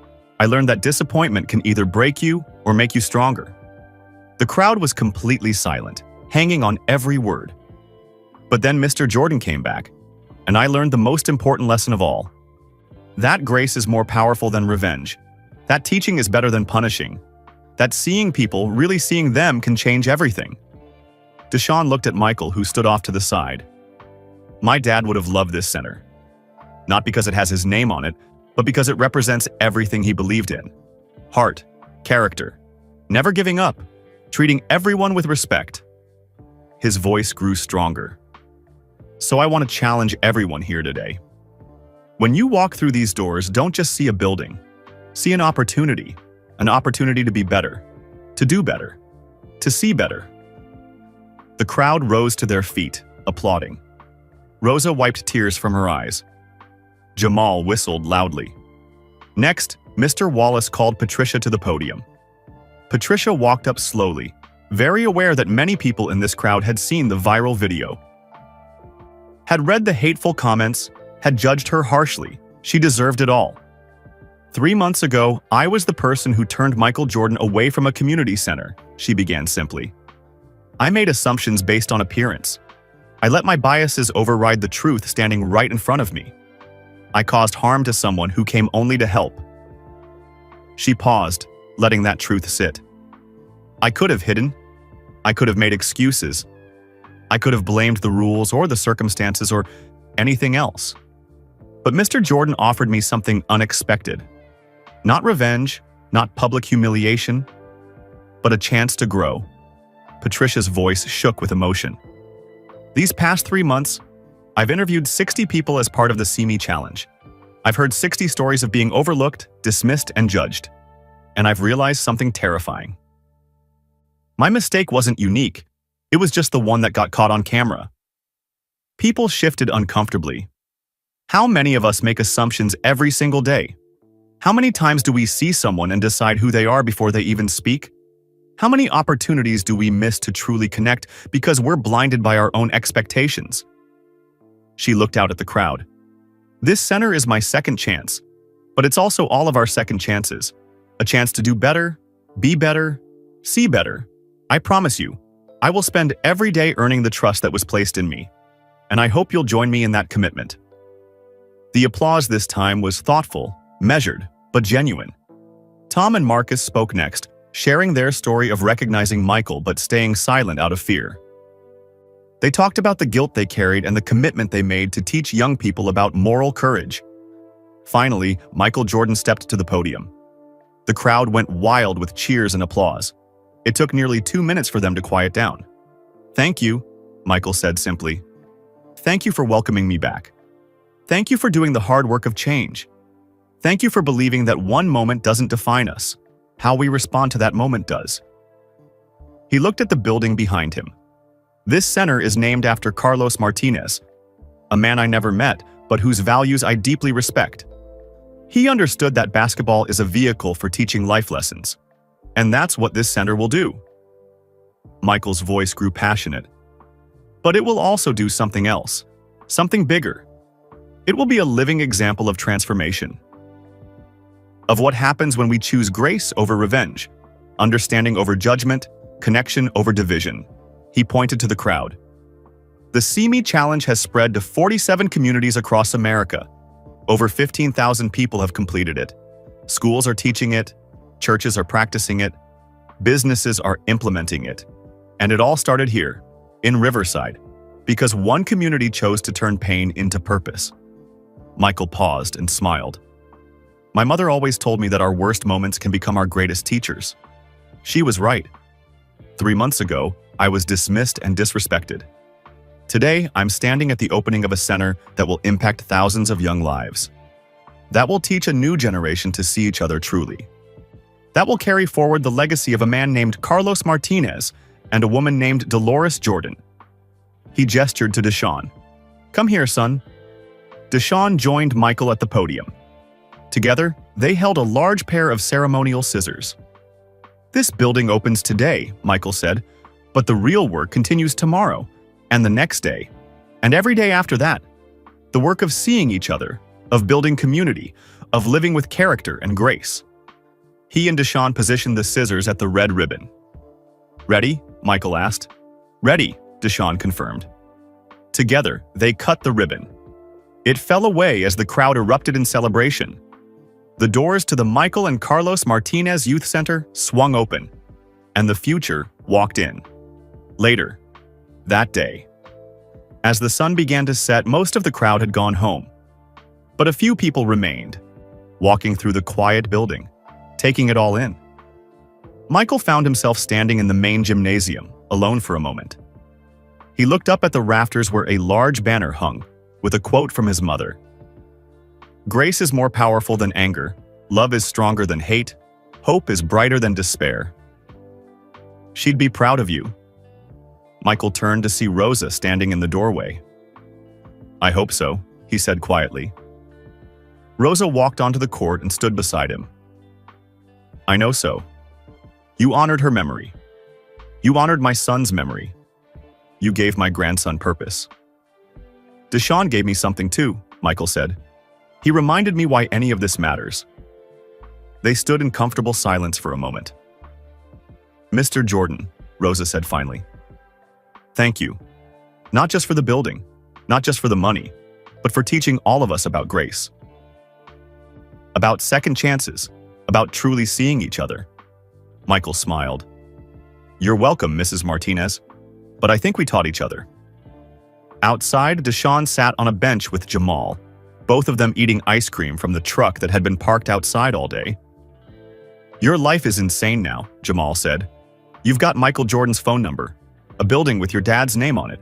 I learned that disappointment can either break you or make you stronger." The crowd was completely silent, hanging on every word. But then Mr. Jordan came back, and I learned the most important lesson of all. That grace is more powerful than revenge. That teaching is better than punishing. That seeing people, really seeing them, can change everything. Deshaun looked at Michael, who stood off to the side. "My dad would have loved this center. Not because it has his name on it, but because it represents everything he believed in. Heart, character, never giving up, treating everyone with respect." His voice grew stronger. "So I want to challenge everyone here today. When you walk through these doors, don't just see a building. See an opportunity to be better, to do better, to see better." The crowd rose to their feet, applauding. Rosa wiped tears from her eyes. Jamal whistled loudly. Next, Mr. Wallace called Patricia to the podium. Patricia walked up slowly, very aware that many people in this crowd had seen the viral video. Had read the hateful comments, had judged her harshly. She deserved it all. 3 months ago, I was the person who turned Michael Jordan away from a community center, she began simply. I made assumptions based on appearance. I let my biases override the truth standing right in front of me. I caused harm to someone who came only to help. She paused, letting that truth sit. I could have hidden. I could have made excuses. I could have blamed the rules or the circumstances or anything else. But Mr. Jordan offered me something unexpected. Not revenge, not public humiliation, but a chance to grow. Patricia's voice shook with emotion. These past 3 months, I've interviewed 60 people as part of the See Me Challenge. I've heard 60 stories of being overlooked, dismissed, and judged. And I've realized something terrifying. My mistake wasn't unique. It was just the one that got caught on camera. People shifted uncomfortably. How many of us make assumptions every single day? How many times do we see someone and decide who they are before they even speak? How many opportunities do we miss to truly connect because we're blinded by our own expectations? She looked out at the crowd. This center is my second chance, but it's also all of our second chances. A chance to do better, be better, see better. I promise you, I will spend every day earning the trust that was placed in me, and I hope you'll join me in that commitment. The applause this time was thoughtful, measured, but genuine. Tom and Marcus spoke next, sharing their story of recognizing Michael but staying silent out of fear. They talked about the guilt they carried and the commitment they made to teach young people about moral courage. Finally, Michael Jordan stepped to the podium. The crowd went wild with cheers and applause. It took nearly 2 minutes for them to quiet down. "Thank you," Michael said simply. "Thank you for welcoming me back. Thank you for doing the hard work of change. Thank you for believing that one moment doesn't define us. How we respond to that moment does." He looked at the building behind him. This center is named after Carlos Martinez, a man I never met, but whose values I deeply respect. He understood that basketball is a vehicle for teaching life lessons, and that's what this center will do. Michael's voice grew passionate. But it will also do something else, something bigger. It will be a living example of transformation. Of what happens when we choose grace over revenge, understanding over judgment, connection over division. He pointed to the crowd. The See Me Challenge has spread to 47 communities across America. Over 15,000 people have completed it. Schools are teaching it, churches are practicing it, businesses are implementing it. And it all started here, in Riverside, because one community chose to turn pain into purpose. Michael paused and smiled. My mother always told me that our worst moments can become our greatest teachers. She was right. 3 months ago, I was dismissed and disrespected. Today, I'm standing at the opening of a center that will impact thousands of young lives. That will teach a new generation to see each other truly. That will carry forward the legacy of a man named Carlos Martinez and a woman named Dolores Jordan. He gestured to Deshaun. "Come here, son." Deshaun joined Michael at the podium. Together, they held a large pair of ceremonial scissors. "This building opens today," Michael said, "but the real work continues tomorrow, and the next day, and every day after that. The work of seeing each other, of building community, of living with character and grace." He and Deshaun positioned the scissors at the red ribbon. "Ready?" Michael asked. "Ready," Deshaun confirmed. Together, they cut the ribbon. It fell away as the crowd erupted in celebration. The doors to the Michael and Carlos Martinez Youth Center swung open, and the future walked in. Later, that day, as the sun began to set, most of the crowd had gone home. But a few people remained, walking through the quiet building, taking it all in. Michael found himself standing in the main gymnasium, alone for a moment. He looked up at the rafters where a large banner hung, with a quote from his mother. "Grace is more powerful than anger, love is stronger than hate, hope is brighter than despair. She'd be proud of you." Michael turned to see Rosa standing in the doorway. "I hope so," he said quietly. Rosa walked onto the court and stood beside him. "I know so. You honored her memory. You honored my son's memory. You gave my grandson purpose." "Deshaun gave me something too," Michael said. "He reminded me why any of this matters." They stood in comfortable silence for a moment. "Mr. Jordan," Rosa said finally. "Thank you. Not just for the building, not just for the money, but for teaching all of us about grace. About second chances, about truly seeing each other." Michael smiled. "You're welcome, Mrs. Martinez, but I think we taught each other." Outside, Deshaun sat on a bench with Jamal, both of them eating ice cream from the truck that had been parked outside all day. "Your life is insane now," Jamal said. You've got Michael Jordan's phone number, a building with your dad's name on it.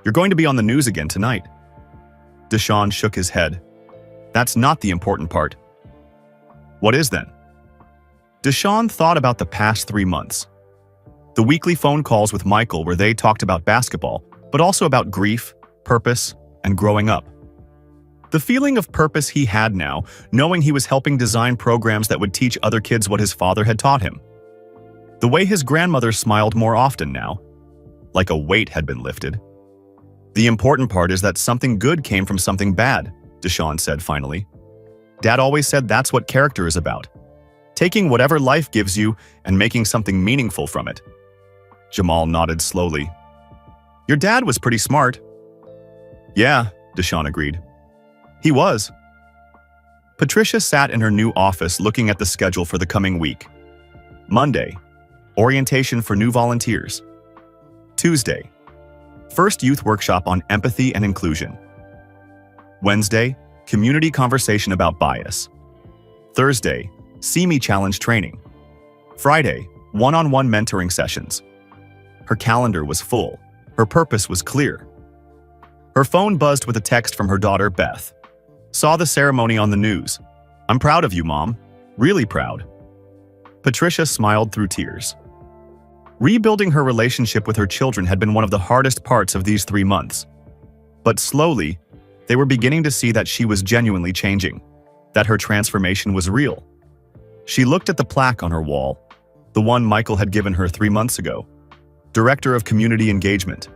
You're going to be on the news again tonight. Deshaun shook his head. That's not the important part. What is then? Deshaun thought about the past 3 months. The weekly phone calls with Michael where they talked about basketball, but also about grief, purpose, and growing up. The feeling of purpose he had now, knowing he was helping design programs that would teach other kids what his father had taught him. The way his grandmother smiled more often now, like a weight had been lifted. The important part is that something good came from something bad, Deshaun said finally. Dad always said that's what character is about. Taking whatever life gives you and making something meaningful from it. Jamal nodded slowly. Your dad was pretty smart. Yeah, Deshaun agreed. He was. Patricia sat in her new office looking at the schedule for the coming week. Monday, orientation for new volunteers. Tuesday, first youth workshop on empathy and inclusion. Wednesday, community conversation about bias. Thursday, See Me Challenge training. Friday, one-on-one mentoring sessions. Her calendar was full. Her purpose was clear. Her phone buzzed with a text from her daughter, Beth. Saw the ceremony on the news. I'm proud of you, Mom. Really proud. Patricia smiled through tears. Rebuilding her relationship with her children had been one of the hardest parts of these 3 months. But slowly, they were beginning to see that she was genuinely changing, that her transformation was real. She looked at the plaque on her wall, the one Michael had given her 3 months ago, Director of Community Engagement.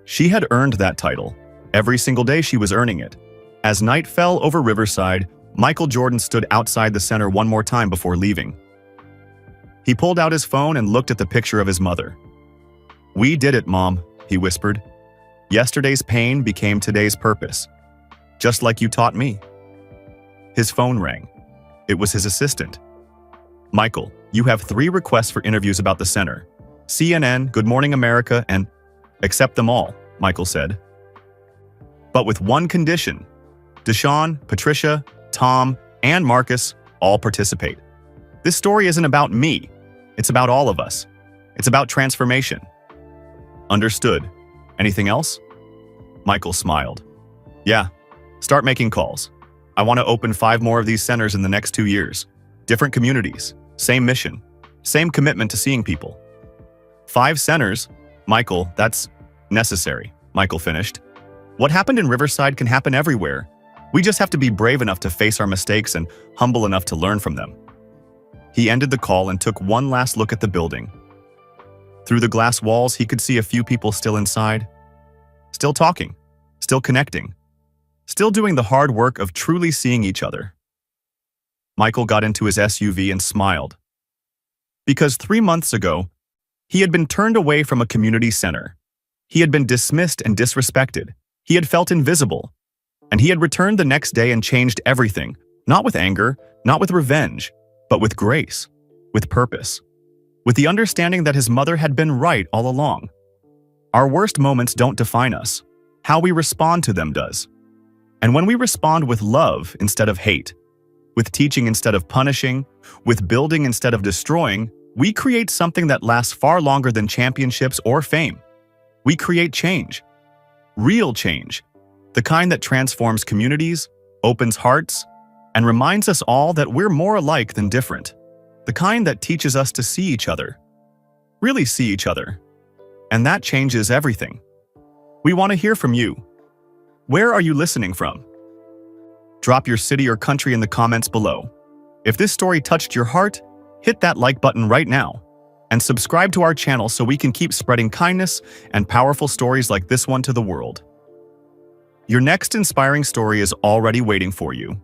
She had earned that title. Every single day she was earning it. As night fell over Riverside, Michael Jordan stood outside the center one more time before leaving. He pulled out his phone and looked at the picture of his mother. We did it, Mom, he whispered. Yesterday's pain became today's purpose. Just like you taught me. His phone rang. It was his assistant. Michael, you have 3 requests for interviews about the center. CNN, Good Morning America, and accept them all, Michael said. But with one condition. Deshaun, Patricia, Tom, and Marcus all participate. This story isn't about me. It's about all of us. It's about transformation. Understood. Anything else? Michael smiled. Yeah, start making calls. I want to open 5 more of these centers in the next 2 years. Different communities, same mission, same commitment to seeing people. 5 centers? Michael, that's necessary, Michael finished. What happened in Riverside can happen everywhere. We just have to be brave enough to face our mistakes and humble enough to learn from them. He ended the call and took one last look at the building. Through the glass walls, he could see a few people still inside. Still talking, still connecting, still doing the hard work of truly seeing each other. Michael got into his SUV and smiled. Because 3 months ago, he had been turned away from a community center. He had been dismissed and disrespected. He had felt invisible. And he had returned the next day and changed everything, not with anger, not with revenge, but with grace, with purpose, with the understanding that his mother had been right all along. Our worst moments don't define us. How we respond to them does. And when we respond with love instead of hate, with teaching instead of punishing, with building instead of destroying, we create something that lasts far longer than championships or fame. We create change. Real change. The kind that transforms communities, opens hearts, and reminds us all that we're more alike than different. The kind that teaches us to see each other. Really see each other. And that changes everything. We want to hear from you. Where are you listening from? Drop your city or country in the comments below. If this story touched your heart, hit that like button right now. And subscribe to our channel so we can keep spreading kindness and powerful stories like this one to the world. Your next inspiring story is already waiting for you.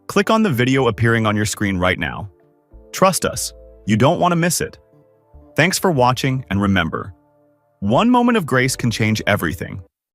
Click on the video appearing on your screen right now. Trust us, you don't want to miss it. Thanks for watching, and remember, one moment of grace can change everything.